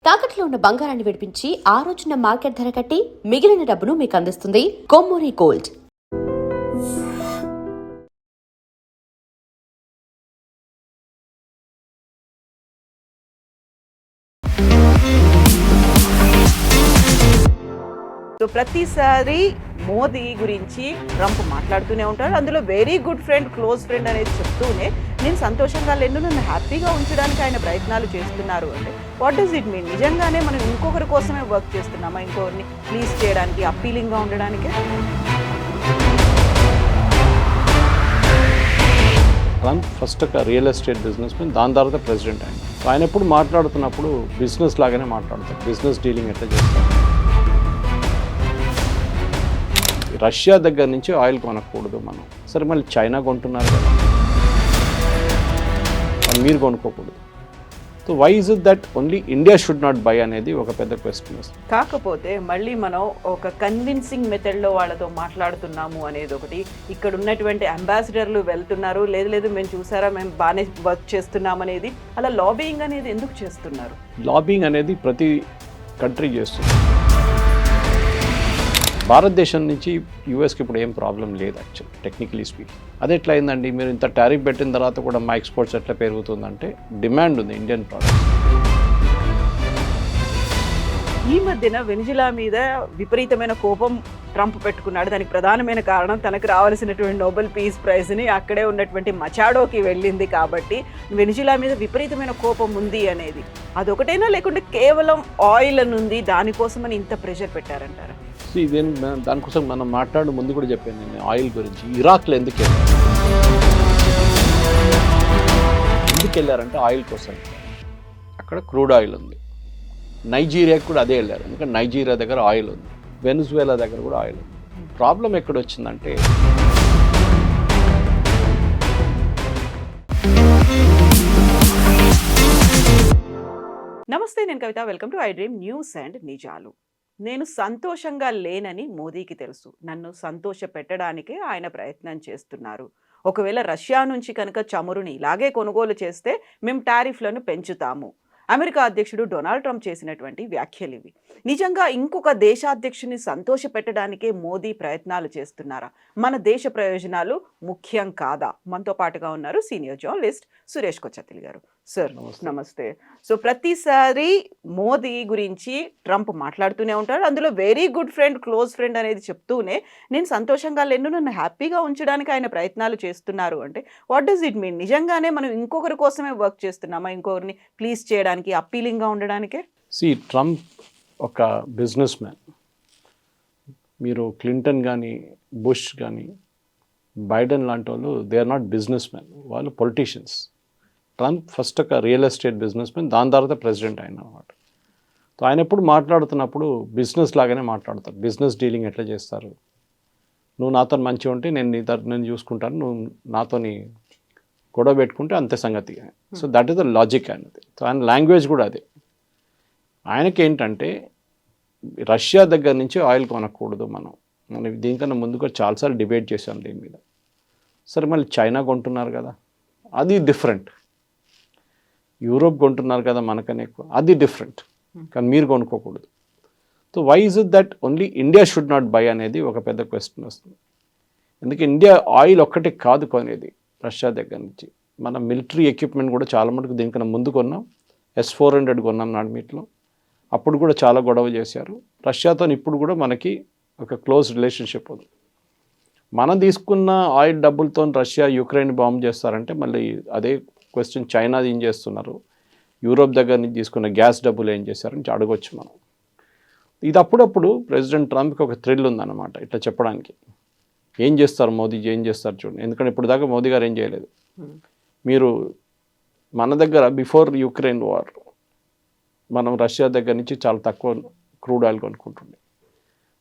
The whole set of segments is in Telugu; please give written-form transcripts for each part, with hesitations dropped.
తాకట్లో ఉన్న బంగారాన్ని విడిపించి ఆ రోజున మార్కెట్ ధర కట్టి మిగిలిన డబ్బును మీకు అందిస్తుంది కొమ్మూరి గోల్డ్. సో ప్రతిసారి మోదీ గురించి ట్రంప్ మాట్లాడుతూనే ఉంటారు. అందులో very good friend, close friend అనేది చెప్తూనే నేను సంతోషంగా లేను, నన్ను హ్యాపీగా ఉంచడానికి ఆయన ప్రయత్నాలు చేస్తున్నారు అంటే వాట్ డస్ ఇట్ మీన్? నిజంగానే మనం ఇంకొకరి కోసమే వర్క్ చేస్తున్నామా? ఇంకొకరిని ప్లీజ్ చేయడానికి, అప్పీలింగ్గా ఉండడానికి? ట్రంప్ ఫస్ట్ ఒక రియల్ ఎస్టేట్ బిజినెస్ మ్యాన్, దాని తర్వాత ప్రెసిడెంట్. ఆయన ఎప్పుడు మాట్లాడుతున్నప్పుడు బిజినెస్ లాగానే మాట్లాడతారు. బిజినెస్ డీలింగ్ ఎట్లా చేస్తారు. రష్యా దగ్గర నుంచి ఆయిల్ కొనకూడదు మనం. సరే, మళ్ళీ చైనా కొంటున్నారు కదా, మీరు కొనుక్కోకూడదు. So why is it that only India should not buy అనేది ఒక పెద్ద క్వశ్చన్ వస్తుంది. కాకపోతే మళ్ళీ మనం ఒక కన్విన్సింగ్ మెథడ్లో వాళ్ళతో మాట్లాడుతున్నాము అనేది ఒకటి. ఇక్కడ ఉన్నటువంటి అంబాసిడర్లు వెళ్తున్నారు, లేదు మేము చూసారా, మేము బాగానే వర్క్ చేస్తున్నాం అనేది. అలా లాబియింగ్ అనేది ఎందుకు చేస్తున్నారు? లాబియింగ్ అనేది ప్రతి కంట్రీ చేస్తుంది. భారతదేశం నుంచి యూఎస్కి ఇప్పుడు ఏం ప్రాబ్లం లేదు యాక్చువల్లీ, టెక్నికలీ స్పీక్. అది ఎట్లా అయిందండి? మీరు ఇంత టారిఫ్ పెట్టిన తర్వాత కూడా మా ఎక్స్పోర్ట్స్ ఎట్లా పెరుగుతుందంటే డిమాండ్ ఉంది ఇండియన్ ప్రోడక్ట్స్. ఈ మధ్యన వెనిజులా మీద విపరీతమైన కోపం ట్రంప్ పెట్టుకున్నాడు. దానికి ప్రధానమైన కారణం తనకు రావాల్సినటువంటి నోబెల్ పీస్ ప్రైజ్ని అక్కడే ఉన్నటువంటి మచాడోకి వెళ్ళింది కాబట్టి వెనిజులా మీద విపరీతమైన కోపం ఉంది అనేది. అదొకటైనా, లేకుంటే కేవలం ఆయిల్ అని ఉంది దానికోసమని ఇంత ప్రెషర్ పెట్టారంటారా? ఇదేం దానికోసం మనం మాట్లాడే ముందు కూడా చెప్పాను నేను ఆయిల్ గురించి. ఇరాక్లో ఎందుకు వెళ్ళారంటే ఆయిల్ కోసం. అక్కడ క్రూడ్ ఆయిల్ ఉంది. నైజీరియాకి కూడా అదే వెళ్ళారు, ఎందుకంటే నైజీరియా దగ్గర ఆయిల్ ఉంది. వెనిజువేలా దగ్గర కూడా ఆయిల్ ఉంది. ప్రాబ్లం ఎక్కడ వచ్చిందంటే నమస్తే, నేను Kavitha. Welcome to I dream news and నిజాలు. నేను సంతోషంగా లేనని మోదీకి తెలుసు. నన్ను సంతోష పెట్టడానికే ఆయన ప్రయత్నం చేస్తున్నారు. ఒకవేళ రష్యా నుంచి కనుక చమురుని ఇలాగే కొనుగోలు చేస్తే మేము టారిఫ్లను పెంచుతాము. అమెరికా అధ్యక్షుడు డొనాల్డ్ ట్రంప్ చేసినటువంటి వ్యాఖ్యలు ఇవి. నిజంగా ఇంకొక దేశాధ్యక్షుని సంతోష పెట్టడానికే మోదీ ప్రయత్నాలు చేస్తున్నారా? మన దేశ ప్రయోజనాలు ముఖ్యం కాదా? మనతో పాటుగా ఉన్నారు సీనియర్ జర్నలిస్ట్ సురేష్ కొచ్చతిల్ గారు. సార్ నమస్తే. సో ప్రతిసారి మోదీ గురించి ట్రంప్ మాట్లాడుతూనే ఉంటారు. అందులో very good friend, close friend అనేది చెప్తూనే నేను సంతోషంగా లేను, నన్ను హ్యాపీగా ఉంచడానికి ఆయన ప్రయత్నాలు చేస్తున్నారు అంటే వాట్ డస్ ఇట్ మీన్? నిజంగానే మనం ఇంకొకరి కోసమే వర్క్ చేస్తున్నామా? ఇంకొకరిని ప్లీజ్ చేయడానికి, అప్పీలింగ్గా ఉండడానికే? ట్రంప్ ఒక బిజినెస్ మ్యాన్. మీరు క్లింటన్ కానీ, బుష్ కానీ, బైడెన్ లాంటి వాళ్ళు they are not business man, వాళ్ళు పొలిటీషియన్స్. ట్రంప్ ఫస్ట్ ఒక రియల్ ఎస్టేట్ బిజినెస్ మ్యాన్, దాని తర్వాత ప్రెసిడెంట్ అయిన అన్నమాట. సో ఆయన ఎప్పుడు మాట్లాడుతున్నప్పుడు బిజినెస్ లాగానే మాట్లాడతారు. బిజినెస్ డీలింగ్ ఎట్లా చేస్తారు? నువ్వు నాతో మంచిగా ఉంటే నేను చూసుకుంటాను, నువ్వు నాతోని గొడవ పెట్టుకుంటే అంతే సంగతి. So that is the logic అనేది. సో ఆయన లాంగ్వేజ్ కూడా అదే. ఆయనకి ఏంటంటే రష్యా దగ్గర నుంచి ఆయిల్ కొనకూడదు మనం. దీనికన్నా ముందు కూడా చాలాసార్లు డిబేట్ చేశాం దీని మీద. సరే, మళ్ళీ చైనా కొంటున్నారు కదా, అది డిఫరెంట్. యూరోప్ కొంటున్నారు కదా మనకనే ఎక్కువ, అది డిఫరెంట్. కానీ మీరు కొనుక్కోకూడదు. So why is it that only India should not buy అనేది ఒక పెద్ద క్వశ్చన్ వస్తుంది. ఎందుకంటే ఇండియా ఆయిల్ ఒక్కటే కాదు కొనేది రష్యా దగ్గర నుంచి. మన మిలిటరీ ఎక్విప్మెంట్ కూడా చాలా మటుకు దీనికన్నా ముందు కొన్నాం. S-400 కొన్నాం నాడుమీట్లో. అప్పుడు కూడా చాలా గొడవ చేశారు రష్యాతో. ఇప్పుడు కూడా మనకి ఒక క్లోజ్ రిలేషన్షిప్ ఉంది. మనం తీసుకున్న ఆయిల్ డబ్బులతో రష్యా యుక్రెయిన్ బాంబ్ చేస్తారంటే మళ్ళీ అదే క్వశ్చన్ చైనా ఏం చేస్తున్నారు, యూరోప్ దగ్గర నుంచి తీసుకున్న గ్యాస్ డబ్బులు ఏం చేశారని అడగొచ్చు మనం. ఇది అప్పుడప్పుడు ప్రెసిడెంట్ ట్రంప్కి ఒక థ్రిల్ ఉందన్నమాట ఇట్లా చెప్పడానికి. ఏం చేస్తారు మోదీ, ఏం చేస్తారు చూడండి. ఎందుకంటే ఇప్పుడు దాకా మోదీ గారు ఏం చేయలేదు. మీరు మన దగ్గర బిఫోర్ యుక్రెయిన్ వార్ మనం రష్యా దగ్గర నుంచి చాలా తక్కువ క్రూడ్ ఆయిల్ కొనుక్కుంటుండే.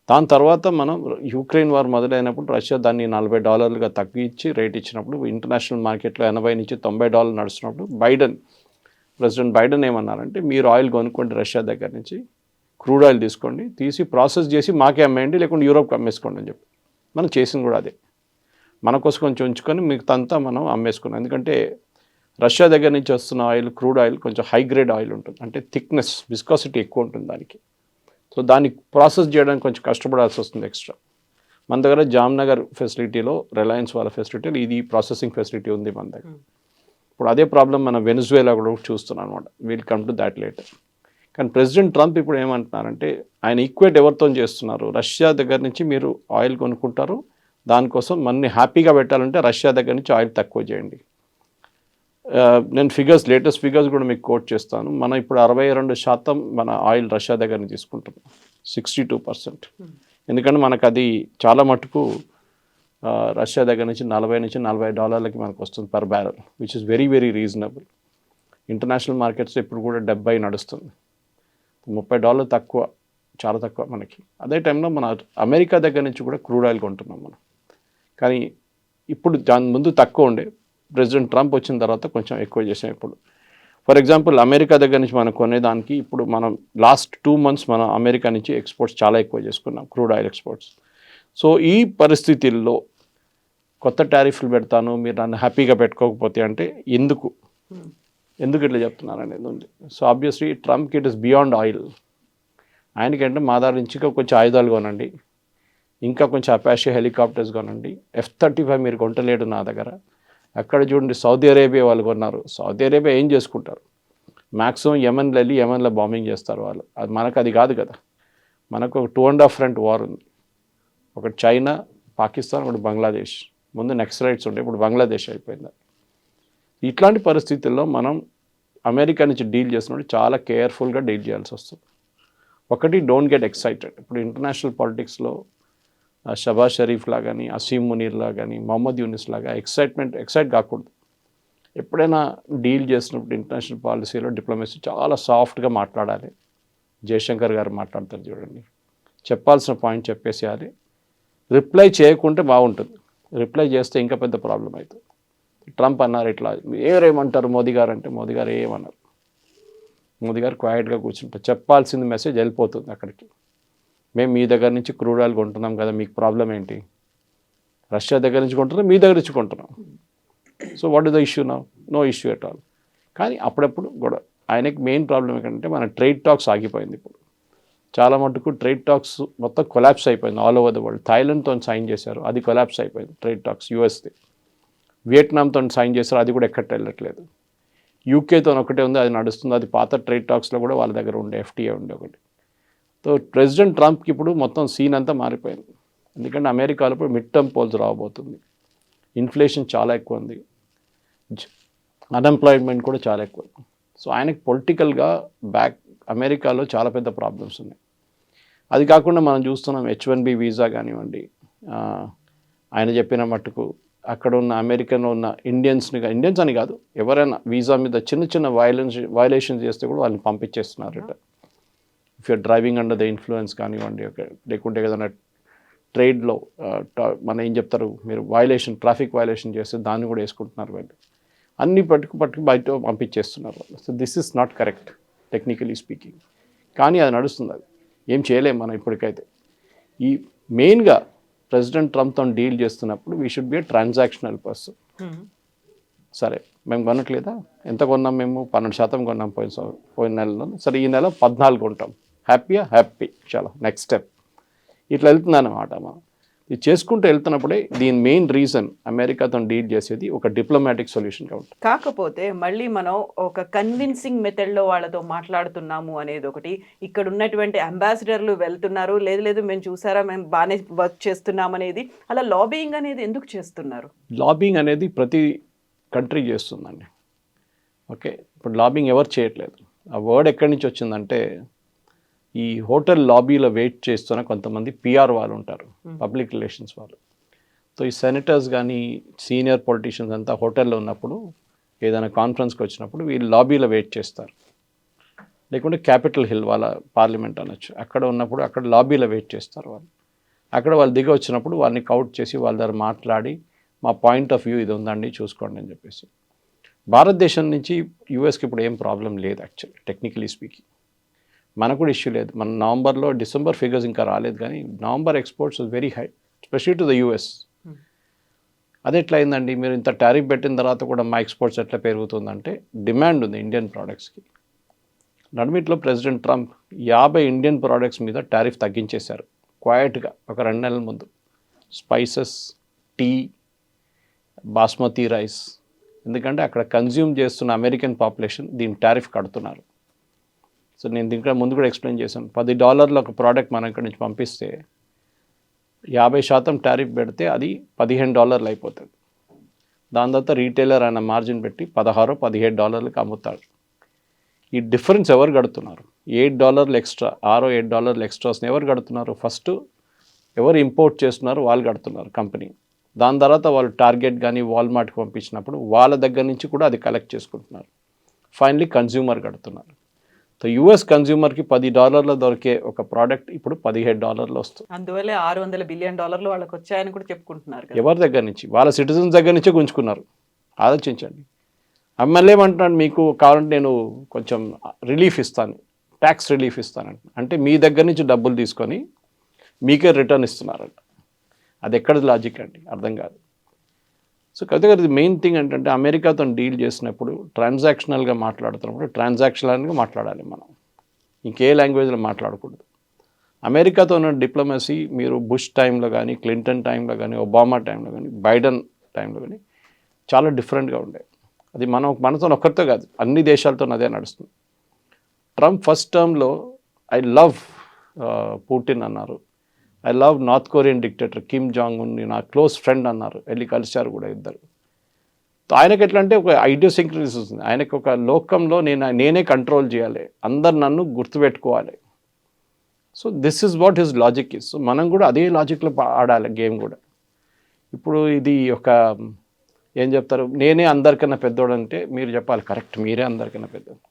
దాని తర్వాత మనం యుక్రెయిన్ వార్ మొదలైనప్పుడు రష్యా దాన్ని $40 తగ్గించి రేట్ ఇచ్చినప్పుడు ఇంటర్నేషనల్ మార్కెట్లో $80 నుంచి $90 నడుస్తున్నప్పుడు ప్రెసిడెంట్ బైడెన్ ఏమన్నారంటే, మీరు ఆయిల్ కొనుక్కోండి రష్యా దగ్గర నుంచి, క్రూడ్ ఆయిల్ తీసుకోండి, తీసి ప్రాసెస్ చేసి మాకే అమ్మేయండి, లేకుంటే యూరోప్కి అమ్మేసుకోండి అని చెప్పి. మనం చేసింది కూడా అదే. మన కోసం కొంచెం ఉంచుకొని మిగతా మనం అమ్మేసుకున్నాం. ఎందుకంటే రష్యా దగ్గర నుంచి వస్తున్న ఆయిల్, క్రూడ్ ఆయిల్ కొంచెం హై గ్రేడ్ ఆయిల్ ఉంటుంది, అంటే థిక్నెస్, విస్కాసిటీ ఎక్కువ ఉంటుంది దానికి. సో దాన్ని ప్రాసెస్ చేయడానికి కొంచెం కష్టపడాల్సి వస్తుంది ఎక్స్ట్రా. మన దగ్గర జామ్నగర్ ఫెసిలిటీలో, రిలయన్స్ వాళ్ళ ఫెసిలిటీలో ఇది ప్రాసెసింగ్ ఫెసిలిటీ ఉంది మన దగ్గర. ఇప్పుడు అదే ప్రాబ్లం మన వెనిజువేలా కూడా చూస్తున్నాం అనమాట. Will come to that later. కానీ ప్రెసిడెంట్ ట్రంప్ ఇప్పుడు ఏమంటున్నారంటే, ఆయన ఈక్వేట్ ఎవరితో చేస్తున్నారు, రష్యా దగ్గర నుంచి మీరు ఆయిల్ కొనుక్కుంటారు, దానికోసం మనని హ్యాపీగా పెట్టాలంటే రష్యా దగ్గర నుంచి ఆయిల్ తక్కువ చేయండి. నేను లేటెస్ట్ ఫిగర్స్ కూడా మీకు కోట్ చేస్తాను. మనం ఇప్పుడు 62% మన ఆయిల్ రష్యా దగ్గర నుంచి తీసుకుంటున్నాం, 62%. ఎందుకంటే మనకు అది చాలా మటుకు రష్యా దగ్గర నుంచి $40 మనకు వస్తుంది per barrel, which is very very reasonable. International markets ఇప్పుడు కూడా 70 నడుస్తుంది, $30 తక్కువ, చాలా తక్కువ మనకి. అదే టైంలో మన అమెరికా దగ్గర నుంచి కూడా క్రూడ్ ఆయిల్ కొంటున్నాం మనం. కానీ ఇప్పుడు దాని ముందు తక్కువ ఉండే, ప్రెసిడెంట్ ట్రంప్ వచ్చిన తర్వాత కొంచెం ఎక్కువ చేసాం ఇప్పుడు. ఫర్ ఎగ్జాంపుల్ అమెరికా దగ్గర నుంచి మనం కొనేదానికి ఇప్పుడు మనం లాస్ట్ 2 months మనం అమెరికా నుంచి ఎక్స్పోర్ట్స్ చాలా ఎక్కువ చేసుకున్నాం, క్రూడ్ ఆయిల్ ఎక్స్పోర్ట్స్. సో ఈ పరిస్థితుల్లో కొత్త టారిఫ్లు పెడతాను, మీరు నన్ను హ్యాపీగా పెట్టుకోకపోతే అంటే ఎందుకు ఇట్లా చెప్తున్నారు అనేది ఉంది. సో ఆబ్వియస్లీ ట్రంప్కి ఇట్ ఇస్ బియాండ్ ఆయిల్. ఆయనకంటే మా దగ్గర నుంచి కొంచెం ఆయుధాలు కొనండి, ఇంకా కొంచెం అపాషే హెలికాప్టర్స్ కొనండి, F-35 మీరు కొంటలేడు నా దగ్గర. అక్కడ చూడండి సౌదీ అరేబియా వాళ్ళు కొన్నారు. సౌదీ అరేబియా ఏం చేసుకుంటారు, మ్యాక్సిమం యెమెన్లో వెళ్ళి యెమెన్లో బాంబింగ్ చేస్తారు వాళ్ళు. అది మనకు అది కాదు కదా. మనకు ఒక 2.5 front వార్ ఉంది, ఒకటి చైనా, పాకిస్తాన్, ఒకటి బంగ్లాదేశ్. ముందు నక్సలైట్స్ ఉండే, ఇప్పుడు బంగ్లాదేశ్ అయిపోయింది. ఇట్లాంటి పరిస్థితుల్లో మనం అమెరికా నుంచి డీల్ చేసినప్పుడు చాలా కేర్ఫుల్గా డీల్ చేయాల్సి వస్తుంది. ఒకటి, డోంట్ గెట్ ఎక్సైటెడ్. ఇప్పుడు ఇంటర్నేషనల్ పాలిటిక్స్లో షబాజ్ షరీఫ్లా కానీ, అసీమ్ మునీర్లా కానీ, మొహమ్మద్ యూనిస్ లాగా ఎక్సైట్ కాకూడదు. ఎప్పుడైనా డీల్ చేసినప్పుడు ఇంటర్నేషనల్ పాలసీలో డిప్లొమసీ చాలా సాఫ్ట్గా మాట్లాడాలి. జయశంకర్ గారు మాట్లాడతారు చూడండి, చెప్పాల్సిన పాయింట్ చెప్పేసేయాలి. రిప్లై చేయకుంటే బాగుంటుంది, రిప్లై చేస్తే ఇంకా పెద్ద ప్రాబ్లం అవుతుంది. ట్రంప్ అన్నారు ఇట్లా, ఏమంటారు మోదీ గారు అంటే, మోదీ గారు ఏమన్నారు, మోదీ గారు క్వైట్గా కూర్చుంటారు. చెప్పాల్సింది మెసేజ్ వెళ్ళిపోతుంది అక్కడికి. మేము మీ దగ్గర నుంచి క్రూడ్ ఆయిల్ కొంటున్నాం కదా, మీకు ప్రాబ్లం ఏంటి, రష్యా దగ్గర నుంచి కొంటున్నాం, మీ దగ్గర నుంచి కొంటున్నాం. So what is the issue no issue at all. కానీ అప్పుడప్పుడు కూడా ఆయనకి మెయిన్ ప్రాబ్లం ఏంటంటే మన ట్రేడ్ టాక్స్ ఆగిపోయింది. ఇప్పుడు చాలా మటుకు ట్రేడ్ టాక్స్ మొత్తం కొలాప్స్ అయిపోయింది ఆల్ ఓవర్ ద వరల్డ్. థాయిలాండ్తో సైన్ చేశారు, అది కొలాప్స్ అయిపోయింది ట్రేడ్ టాక్స్. యూఎస్ది, వియట్నాంతో సైన్ చేశారు, అది కూడా ఎక్కడికి వెళ్ళట్లేదు. యూకేతో ఒకటే ఉంది, అది నడుస్తుంది. అది పాత ట్రేడ్ టాక్స్లో కూడా వాళ్ళ దగ్గర ఉండే FTA ఉండే ఒకటి. సో ప్రెసిడెంట్ ట్రంప్కి ఇప్పుడు మొత్తం సీన్ అంతా మారిపోయింది. ఎందుకంటే అమెరికాలో ఇప్పుడు మిడ్ టర్మ్ పోల్స్ రాబోతుంది, ఇన్ఫ్లేషన్ చాలా ఎక్కువ ఉంది, అన్ఎంప్లాయ్మెంట్ కూడా చాలా ఎక్కువ. సో ఆయనకి పొలిటికల్గా అమెరికాలో చాలా పెద్ద ప్రాబ్లమ్స్ ఉన్నాయి. అది కాకుండా మనం చూస్తున్నాం H-1B వీసా కానివ్వండి, ఆయన చెప్పిన మట్టుకు అక్కడ ఉన్న అమెరికన్లో ఉన్న ఇండియన్స్ అని కాదు, ఎవరైనా వీసా మీద చిన్న చిన్న వయలేషన్స్ చేస్తే కూడా వాళ్ళని పంపించేస్తున్నారు. If you're driving under the influence కానివ్వండి, లేకుంటే ఏదైనా ట్రేడ్లో మన ఏం చెప్తారు, మీరు ట్రాఫిక్ వయలేషన్ చేస్తే దాన్ని కూడా వేసుకుంటున్నారు వాళ్ళు. అన్ని పట్టుకు బయట పంపించేస్తున్నారు వాళ్ళు. So this is not correct technically speaking. కానీ అది నడుస్తుంది, అది ఏం చేయలేము మనం ఇప్పటికైతే. ఈ మెయిన్గా ప్రెసిడెంట్ ట్రంప్తో డీల్ చేస్తున్నప్పుడు we should be A transactional person. సరే మేము కొనట్లేదా, ఎంత కొన్నాం, మేము 12% కొన్నాం పోయిన నెలలో, సరే ఈ నెల 14 కొంటాం, హ్యాపీ చాలా నెక్స్ట్ స్టెప్. ఇట్లా వెళ్తుందన్నమాట. మనం ఇది చేసుకుంటూ వెళ్తున్నప్పుడే దీని మెయిన్ రీజన్ అమెరికాతో డీల్ చేసేది ఒక డిప్లొమాటిక్ సొల్యూషన్గా ఉంటుంది. కాకపోతే మళ్ళీ మనం ఒక కన్విన్సింగ్ మెథడ్లో వాళ్ళతో మాట్లాడుతున్నాము అనేది ఒకటి. ఇక్కడ ఉన్నటువంటి అంబాసిడర్లు వెళ్తున్నారు, లేదు మేము చూసారా, మేము బాగానే వర్క్ చేస్తున్నాం అనేది. అలా లాబియింగ్ అనేది ఎందుకు చేస్తున్నారు? లాబింగ్ అనేది ప్రతి కంట్రీ చేస్తుందండి. ఓకే, ఇప్పుడు లాబింగ్ ఎవరు చేయట్లేదు. ఆ వర్డ్ ఎక్కడి నుంచి వచ్చిందంటే, ఈ హోటల్ లాబీలో వెయిట్ చేస్తున్న కొంతమంది PR వాళ్ళు ఉంటారు, పబ్లిక్ రిలేషన్స్ వాళ్ళు. సో ఈ సెనేటర్స్ కానీ సీనియర్ పొలిటీషియన్స్ అంతా హోటల్లో ఉన్నప్పుడు, ఏదైనా కాన్ఫరెన్స్కి వచ్చినప్పుడు వీళ్ళు లాబీలో వెయిట్ చేస్తారు. లేకుంటే క్యాపిటల్ హిల్ వాళ్ళ పార్లమెంట్ అనొచ్చు, అక్కడ ఉన్నప్పుడు అక్కడ లాబీలో వెయిట్ చేస్తారు వాళ్ళు. అక్కడ వాళ్ళు దిగి వచ్చినప్పుడు వాళ్ళని కౌట్ చేసి వాళ్ళ దగ్గర మాట్లాడి, మా పాయింట్ ఆఫ్ వ్యూ ఇది ఉందండి చూసుకోండి అని చెప్పేసి. భారతదేశం నుంచి యూఎస్కి ఇప్పుడు ఏం ప్రాబ్లం లేదు యాక్చువల్లీ, టెక్నికలీ స్పీకింగ్. మనకు కూడా ఇష్యూ లేదు. మన డిసెంబర్ ఫిగర్స్ ఇంకా రాలేదు, కానీ November exports very high, especially to the US. అది ఎట్లా అయిందండి, మీరు ఇంత టారిఫ్ పెట్టిన తర్వాత కూడా మా ఎక్స్పోర్ట్స్ ఎట్లా పెరుగుతుందంటే డిమాండ్ ఉంది ఇండియన్ ప్రోడక్ట్స్కి. నడుమిట్లో ప్రెసిడెంట్ ట్రంప్ 50 ఇండియన్ ప్రోడక్ట్స్ మీద టారిఫ్ తగ్గించేశారు క్వైట్గా ఒక 2 నెలల ముందు. Spices, tea, basmati rice. ఎందుకంటే అక్కడ కన్జ్యూమ్ చేస్తున్న అమెరికన్ పాపులేషన్ దీని టారిఫ్ కడుతున్నారు. సో నేను దీంట్లో ముందు కూడా ఎక్స్ప్లెయిన్ చేశాను. $10 ఒక ప్రోడక్ట్ మనం ఇక్కడి నుంచి పంపిస్తే 50% టారిఫ్ పెడితే అది $15 అయిపోతుంది. దాని తర్వాత రీటైలర్ ఆయన మార్జిన్ పెట్టి $16-17 అమ్ముతాడు. ఈ డిఫరెన్స్ ఎవరు కడుతున్నారు? $8 ఎక్స్ట్రా, $8 ఎక్స్ట్రాస్ని ఎవరు కడుతున్నారు? ఫస్ట్ ఎవరు ఇంపోర్ట్ చేస్తున్నారు వాళ్ళు కడుతున్నారు, కంపెనీ. దాని తర్వాత వాళ్ళు టార్గెట్ కానీ వాల్మార్ట్కి పంపించినప్పుడు వాళ్ళ దగ్గర నుంచి కూడా అది కలెక్ట్ చేసుకుంటున్నారు. ఫైనలీ కన్జ్యూమర్ కడుతున్నారు. సో యూఎస్ కన్జ్యూమర్కి $10 దొరికే ఒక ప్రోడక్ట్ ఇప్పుడు $17 వస్తుంది. అందువల్ల $600 బిలియన్ వాళ్ళకి వచ్చాయని కూడా చెప్పుకుంటున్నారు కదా. ఎవరి దగ్గర నుంచి? వాళ్ళ సిటిజన్స్ దగ్గర నుంచే గుంజుకున్నారు. ఆలోచించండి. ఎమ్మెల్యే ఏమంటున్నాడు, మీకు కావాలంటే నేను కొంచెం రిలీఫ్ ఇస్తాను, ట్యాక్స్ రిలీఫ్ ఇస్తానంట. అంటే మీ దగ్గర నుంచి డబ్బులు తీసుకొని మీకే రిటర్న్ ఇస్తున్నారంట. అది ఎక్కడ లాజిక్ అండి? అర్థం కాదు. సో కాబట్టి మెయిన్ థింగ్ ఏంటంటే అమెరికాతో డీల్ చేసినప్పుడు ట్రాన్సాక్షనల్గా మాట్లాడుతున్నప్పుడు ట్రాన్సాక్షనల్గా మాట్లాడాలి మనం, ఇంకే లాంగ్వేజ్లో మాట్లాడకూడదు. అమెరికాతో ఉన్న డిప్లొమసీ మీరు బుష్ టైంలో కానీ, క్లింటన్ టైంలో కానీ, ఒబామా టైంలో కానీ, బైడెన్ టైంలో కానీ చాలా డిఫరెంట్గా ఉండే. అది మనతో ఒక్కరితో కాదు, అన్ని దేశాలతో అదే నడుస్తుంది. ట్రంప్ ఫస్ట్ టర్మ్లో ఐ లవ్ పుటిన్ అన్నారు, I love north Korean dictator Kim Jong Un నా క్లోజ్ ఫ్రెండ్ అన్నారు, వెళ్ళి కలిశారు కూడా ఇద్దరు. ఆయనకి ఎట్లా అంటే ఒక ఐడియోసింక్రసీ వస్తుంది. ఆయనకు ఒక లోకంలో నేనే కంట్రోల్ చేయాలి, అందరు నన్ను గుర్తుపెట్టుకోవాలి. So this is what his logic is. So మనం కూడా అదే లాజిక్లో ఆడాలి గేమ్ కూడా. ఇప్పుడు ఇది ఒక ఏం చెప్తారు, నేనే అందరికన్నా పెద్దోడు అంటే మీరు చెప్పాలి కరెక్ట్, మీరే అందరికన్నా పెద్దోడు.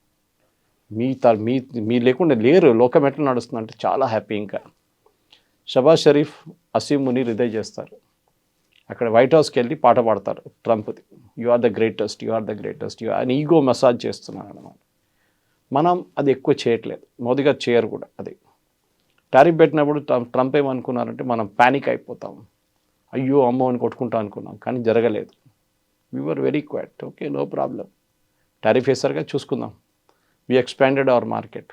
మీ లేకుండా లేరు, లోకం ఎట్లా నడుస్తుంది అంటే చాలా హ్యాపీ. ఇంకా షబాజ్ షరీఫ్, అసీం మునీర్ ఇదే చేస్తారు. అక్కడ వైట్ హౌస్కి వెళ్ళి పాట పాడతారు ట్రంప్ది, you are the greatest, you are the greatest, you అని ఈగో మసాజ్ చేస్తున్నారు అన్నమాట. మనం అది ఎక్కువ చేయట్లేదు, మోదీ గారు చేయరు కూడా. అది టారిఫ్ పెట్టినప్పుడు ట్రంప్ ఏమనుకున్నారంటే మనం ప్యానిక్ అయిపోతాం, అయ్యో అమ్మో అని కొట్టుకుంటాం అనుకున్నాం, కానీ జరగలేదు. We were very quiet, okay no problem, tariff వేసారుగా చూసుకుందాం. We expanded our market.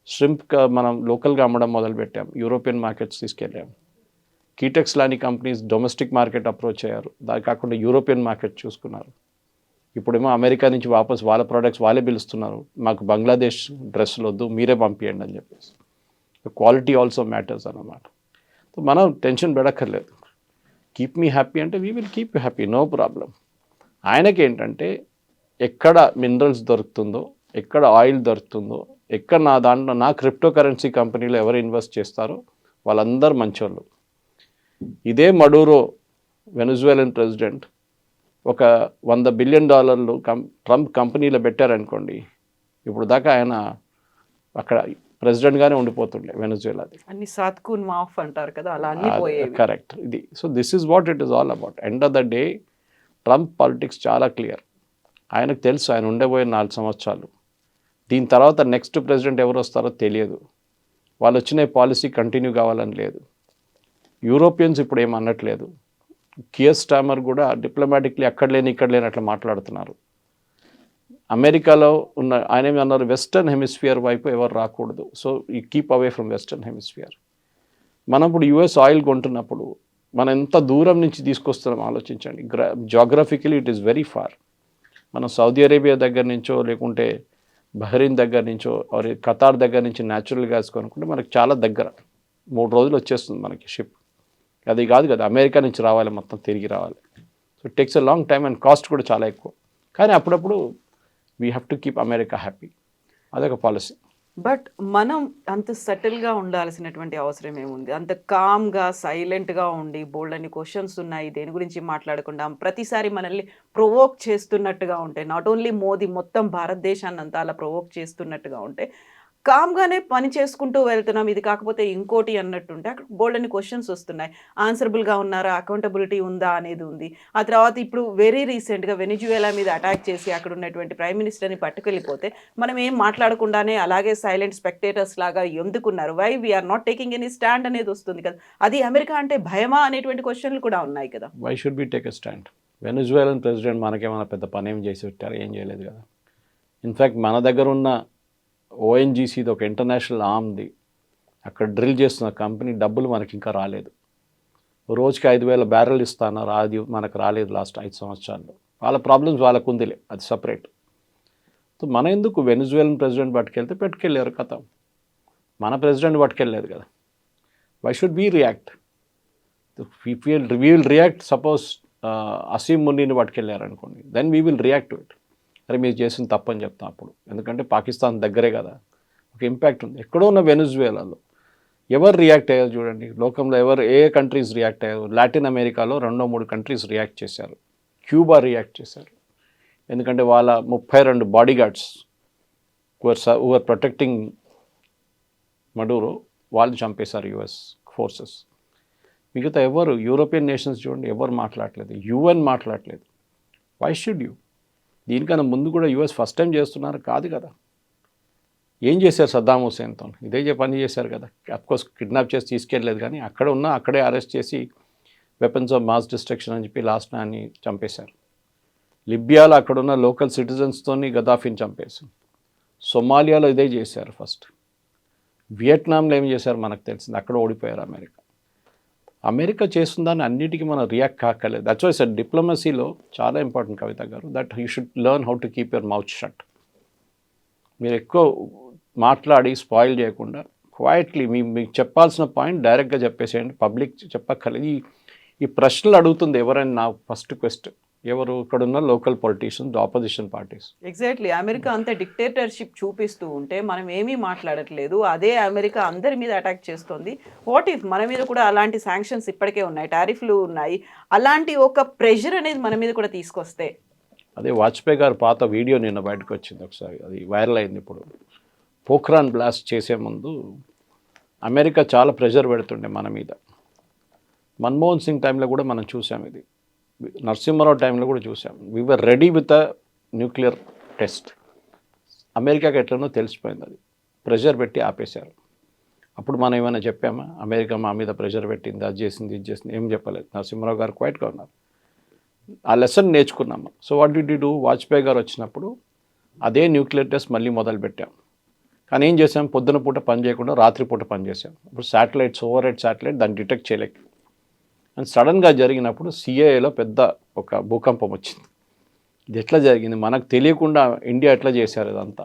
Shrimp మనం లోకల్గా అమ్మడం మొదలుపెట్టాం, యూరోపియన్ మార్కెట్స్ తీసుకెళ్ళాం. కీటెక్స్ లాంటి కంపెనీస్ డొమెస్టిక్ మార్కెట్ అప్రోచ్ అయ్యారు, దాని కాకుండా యూరోపియన్ మార్కెట్ చూసుకున్నారు. ఇప్పుడేమో అమెరికా నుంచి వాపస్ వాళ్ళ ప్రోడక్ట్స్ వాళ్ళే పిలుస్తున్నారు, మాకు బంగ్లాదేశ్ డ్రెస్సులు వద్దు, మీరే పంపించండి అని చెప్పేసి. క్వాలిటీ ఆల్సో మ్యాటర్స్ అన్నమాట. సో మనం టెన్షన్ పెడక్కర్లేదు. కీప్ మీ హ్యాపీ అంటే we will keep you happy, no problem. ఆయనకి ఏంటంటే ఎక్కడ మినరల్స్ దొరుకుతుందో, ఎక్కడ ఆయిల్ దొరుకుతుందో, ఎక్కడ నా క్రిప్టో కరెన్సీ కంపెనీలో ఎవరు ఇన్వెస్ట్ చేస్తారో వాళ్ళందరూ మంచోళ్ళు. ఇదే మడూరో వెనజువేలన్ ప్రెసిడెంట్ ఒక $100 బిలియన్ ట్రంప్ కంపెనీలో పెట్టారనుకోండి, ఇప్పుడు దాకా ఆయన అక్కడ ప్రెసిడెంట్గానే ఉండిపోతుండే వెనజువేలాది. అన్ని సాత్కూన్ మాఫ్ అంటారు కదా, అలా అన్ని పోయేవి. కరెక్ట్. ఇది so this is what it is all about. End of the day Trump politics చాలా క్లియర్. ఆయనకు తెలుసు ఆయన ఉండబోయే 4 సంవత్సరాలు, దీని తర్వాత నెక్స్ట్ ప్రెసిడెంట్ ఎవరు వస్తారో తెలియదు, వాళ్ళు వచ్చిన పాలసీ కంటిన్యూ కావాలని లేదు. యూరోపియన్స్ ఇప్పుడు ఏం అనట్లేదు. కియర్ స్టామర్ కూడా డిప్లొమాటిక్లీ అక్కడ లేని ఇక్కడ లేని అట్లా మాట్లాడుతున్నారు. అమెరికాలో ఉన్న ఆయన ఏమన్నారు, వెస్టర్న్ హెమిస్ఫియర్ వైపు ఎవరు రాకూడదు, సో ఈ keep away from western hemisphere. మనం ఇప్పుడు యుఎస్ ఆయిల్ కొంటున్నప్పుడు మనం ఎంత దూరం నుంచి తీసుకొస్తున్నాం ఆలోచించండి. Geographically it is very far. మనం సౌదీ అరేబియా దగ్గర నుంచో, లేకుంటే బహ్రెయిన్ దగ్గర నుంచో, ఖతార్ దగ్గర నుంచి న్యాచురల్ గ్యాస్ కొనుక్కుంటే మనకు చాలా దగ్గర, 3 రోజులు వచ్చేస్తుంది మనకి షిప్. అది కాదు కదా, అమెరికా నుంచి రావాలి, మొత్తం తిరిగి రావాలి. So it takes a long time and cost కూడా చాలా ఎక్కువ. కానీ అప్పుడప్పుడు we have to keep America happy, అదొక పాలసీ. బట్ మనం అంత సటిల్గా ఉండాల్సినటువంటి అవసరం ఏముంది? అంత కామ్గా సైలెంట్గా ఉండి బోల్డ్ అని క్వశ్చన్స్ ఉన్నాయి, దేని గురించి మాట్లాడకుండా ప్రతిసారి మనల్ని ప్రొవోక్ చేస్తున్నట్టుగా ఉంటే, నాట్ ఓన్లీ మోదీ, మొత్తం భారతదేశాన్ని అంతా అలా ప్రొవోక్ చేస్తున్నట్టుగా ఉంటే కామ్‌గానే పని చేసుకుంటూ వెళ్తున్నాం. ఇది కాకపోతే ఇంకోటి అన్నట్టుంటే అక్కడ బోలెడన్ని క్వెషన్స్ వస్తున్నాయి. ఆన్సరబుల్‌గా ఉన్నారా? అకౌంటబిలిటీ ఉందా? అనేది ఉంది. ఆ తర్వాత ఇప్పుడు వెరీ రీసెంట్‌గా వెనిజువేలా మీద అటాక్ చేసి అక్కడ ఉన్నటువంటి ప్రైమ్ మినిస్టర్‌ని పట్టుకెళ్ళిపోతే మనం ఏం మాట్లాడకుండానే అలాగే సైలెంట్ స్పెక్టేటర్స్ లాగా ఎందుకున్నారు? Why we are not taking any stand అనేది వస్తుంది కదా! అది అమెరికా అంటే భయమా? అనేటువంటి క్వెషన్‌లు కూడా ఉన్నాయి కదా! Why should be take a stand? Venezuelan president మనకేమైనా పెద్ద పనేం చేసి పెట్టారు? ఏం చేయలేదు కదా. ఇన్ఫ్యాక్ట్ మన దగ్గర ఉన్న ఓఎన్జీసీది ఒక ఇంటర్నేషనల్ ఆర్మ్ది అక్కడ డ్రిల్ చేస్తున్న కంపెనీ డబ్బులు మనకి ఇంకా రాలేదు. రోజుకి 5,000 బ్యారెల్ ఇస్తున్నారు, అది మనకు రాలేదు లాస్ట్ 5 సంవత్సరాల్లో. వాళ్ళ ప్రాబ్లమ్స్ వాళ్ళకు ఉందిలే, అది సపరేట్. సో మన ఎందుకు వెనిజువేలన్ ప్రెసిడెంట్ పట్టుకెళ్తే పెట్టుకెళ్ళారు కథ. మన ప్రెసిడెంట్ పట్టుకెళ్ళలేదు కదా. Why should be react? We will react. Suppose Asim మున్నీని పట్టుకెళ్ళారు అనుకోండి, then we will react to it. అరే మీరు చేసిన తప్పని చెప్తాం అప్పుడు, ఎందుకంటే పాకిస్తాన్ దగ్గరే కదా, ఒక ఇంపాక్ట్ ఉంది. ఎక్కడో ఉన్న వెనిజువేలాలో ఎవరు రియాక్ట్ అయ్యారు చూడండి, లోకంలో ఏ కంట్రీస్ రియాక్ట్ అయ్యారు? లాటిన్ అమెరికాలో 2-3 కంట్రీస్ రియాక్ట్ చేశారు. క్యూబా రియాక్ట్ చేశారు, ఎందుకంటే వాళ్ళ 32 body guards who are protecting Maduro, వాళ్ళు చంపేశారు యుఎస్ ఫోర్సెస్. మిగతా ఎవరు యూరోపియన్ నేషన్స్ చూడండి, ఎవరు మాట్లాడలేదు, యుఎన్ మాట్లాడలేదు. Why should you? దీనికన్నా ముందు కూడా యుఎస్ ఫస్ట్ టైం చేస్తున్నారు కాదు కదా. ఏం చేశారు సద్దాం హుసేన్తో? ఇదే పని చేశారు కదా. అఫ్కోర్స్ కిడ్నాప్ చేసి తీసుకెళ్ళలేదు, కానీ అక్కడే అరెస్ట్ చేసి వెపన్స్ ఆఫ్ మాస్ డిస్ట్రక్షన్ అని చెప్పి లాస్ట్ నాన్ని చంపేశారు. లిబియాలో అక్కడున్న లోకల్ సిటిజన్స్తోని గదాఫీని చంపేశారు. సొమాలియాలో ఇదే చేశారు ఫస్ట్. వియట్నాంలో ఏం చేశారు మనకు తెలిసింది, అక్కడ ఓడిపోయారు అమెరికా చేస్తుందని అన్నిటికీ మనం రియాక్ట్ కాకలేదు. దట్స్ వై సార్ డిప్లొమసీలో చాలా ఇంపార్టెంట్ కవిత గారు, that you should learn how to keep your mouth shut. మీరు ఎక్కువ మాట్లాడి స్పాయిల్ చేయకుండా క్వైట్లీ మీకు చెప్పాల్సిన పాయింట్ డైరెక్ట్గా చెప్పేసేయండి. పబ్లిక్ చెప్పక్కర్లేదు. ఈ ప్రశ్నలు అడుగుతుంది ఎవరైనా, నా ఫస్ట్ క్వశ్చన్ ఎవరు? ఇక్కడున్న local politicians, opposition parties. Exactly. America అంత డిక్టేటర్షిప్ చూపిస్తూ ఉంటే మనం ఏమీ మాట్లాడట్లేదు. అదే అమెరికా అందరి మీద అటాక్ చేస్తుంది. వాట్ ఇఫ్ మన మీద కూడా అలాంటి శాంక్షన్స్ ఇప్పటికే ఉన్నాయి, టారిఫ్లు ఉన్నాయి, అలాంటి ఒక ప్రెషర్ అనేది మన మీద కూడా తీసుకొస్తే? అదే వాజ్పేయి గారు పాత వీడియో నిన్న బయటకు వచ్చింది ఒకసారి, అది వైరల్ అయింది. ఇప్పుడు పోఖ్రాన్ బ్లాస్ట్ చేసే ముందు అమెరికా చాలా ప్రెషర్ పెడుతుండే మన మీద. మన్మోహన్ సింగ్ టైంలో కూడా మనం చూసాం, ఇది నరసింహారావు టైంలో కూడా చూసాం. We were ready with a nuclear test. అమెరికాకి ఎట్లనో తెలిసిపోయింది, అది ప్రెషర్ పెట్టి ఆపేశారు. అప్పుడు మనం ఏమైనా చెప్పామా? అమెరికా మా మీద ప్రెషర్ పెట్టింది, అది చేసింది, ఇది చేసింది, ఏం చెప్పలేదు. నరసింహారావు గారు క్వైట్గా ఉన్నారు. ఆ లెసన్ నేర్చుకున్నాము. So what did you do? Vajpayee గారు వచ్చినప్పుడు అదే న్యూక్లియర్ టెస్ట్ మళ్ళీ మొదలుపెట్టాం. కానీ ఏం చేసాం? పొద్దున పూట పని చేయకుండా రాత్రిపూట పని చేసాం. ఇప్పుడు శాటిలైట్స్, ఓవర్ హెడ్ శాటిలైట్, దాన్ని డిటెక్ట్ చేయలేక, అండ్ సడన్గా జరిగినప్పుడు సిఏఏలో పెద్ద ఒక భూకంపం వచ్చింది. ఇది ఎట్లా జరిగింది? మనకు తెలియకుండా ఇండియా ఎట్లా చేశారు ఇదంతా?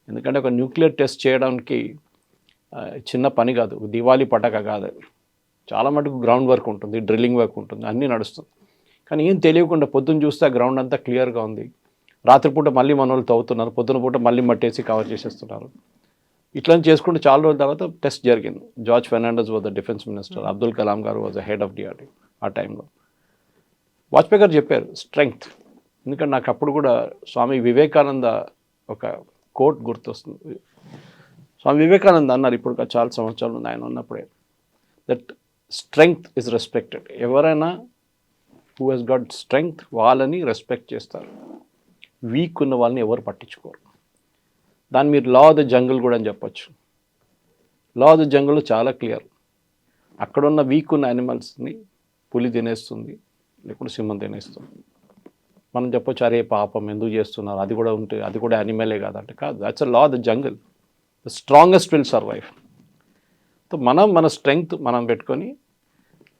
ఎందుకంటే ఒక న్యూక్లియర్ టెస్ట్ చేయడానికి చిన్న పని కాదు, దివాళీ పటాక కాదు. చాలా మటుకు గ్రౌండ్ వర్క్ ఉంటుంది, డ్రిల్లింగ్ వర్క్ ఉంటుంది, అన్నీ నడుస్తుంది. కానీ ఏం తెలియకుండా పొద్దున్న చూస్తే ఆ గ్రౌండ్ అంతా క్లియర్గా ఉంది. రాత్రిపూట మళ్ళీ మన వాళ్ళు తవ్వుతున్నారు, పొద్దున పూట మళ్ళీ మట్టేసి కవర్ చేసేస్తున్నారు. ఇట్లా చేసుకుంటూ చాలా రోజుల తర్వాత టెస్ట్ జరిగింది. George Fernandes was the defence minister, Abdul Kalam garu was the head of DRDO టైంలో. వాజ్పేయి గారు చెప్పారు స్ట్రెంగ్త్. ఎందుకంటే నాకు అప్పుడు కూడా స్వామి వివేకానంద ఒక కోట్ గుర్తొస్తుంది. స్వామి వివేకానంద అన్నారు, ఇప్పుడు చాలా సంవత్సరాలు ఉంది ఆయన ఉన్నప్పుడే, దట్ స్ట్రెంగ్త్ ఇస్ రెస్పెక్టెడ్. ఎవరైనా హూ హెస్ గాట్ స్ట్రెంగ్త్ వాళ్ళని రెస్పెక్ట్ చేస్తారు, వీక్ ఉన్న వాళ్ళని ఎవరు పట్టించుకోరు. దాన్ని మీరు లా ఆఫ్ ద జంగిల్ కూడా అని చెప్పొచ్చు. లా ఆఫ్ ద జంగిల్ చాలా క్లియర్. అక్కడున్న వీక్ ఉన్న యానిమల్స్ని పులి తినేస్తుంది, లేకుంటే సింహం తినేస్తుంది. మనం చెప్పొచ్చు, అరే పాపం ఎందుకు చేస్తున్నారు, అది కూడా ఉంటే అది కూడా యానిమలే కాదంటే, కాదు. That's a law of the jungle. The strongest will survive. So మన స్ట్రెంగ్త్ మనం పెట్టుకొని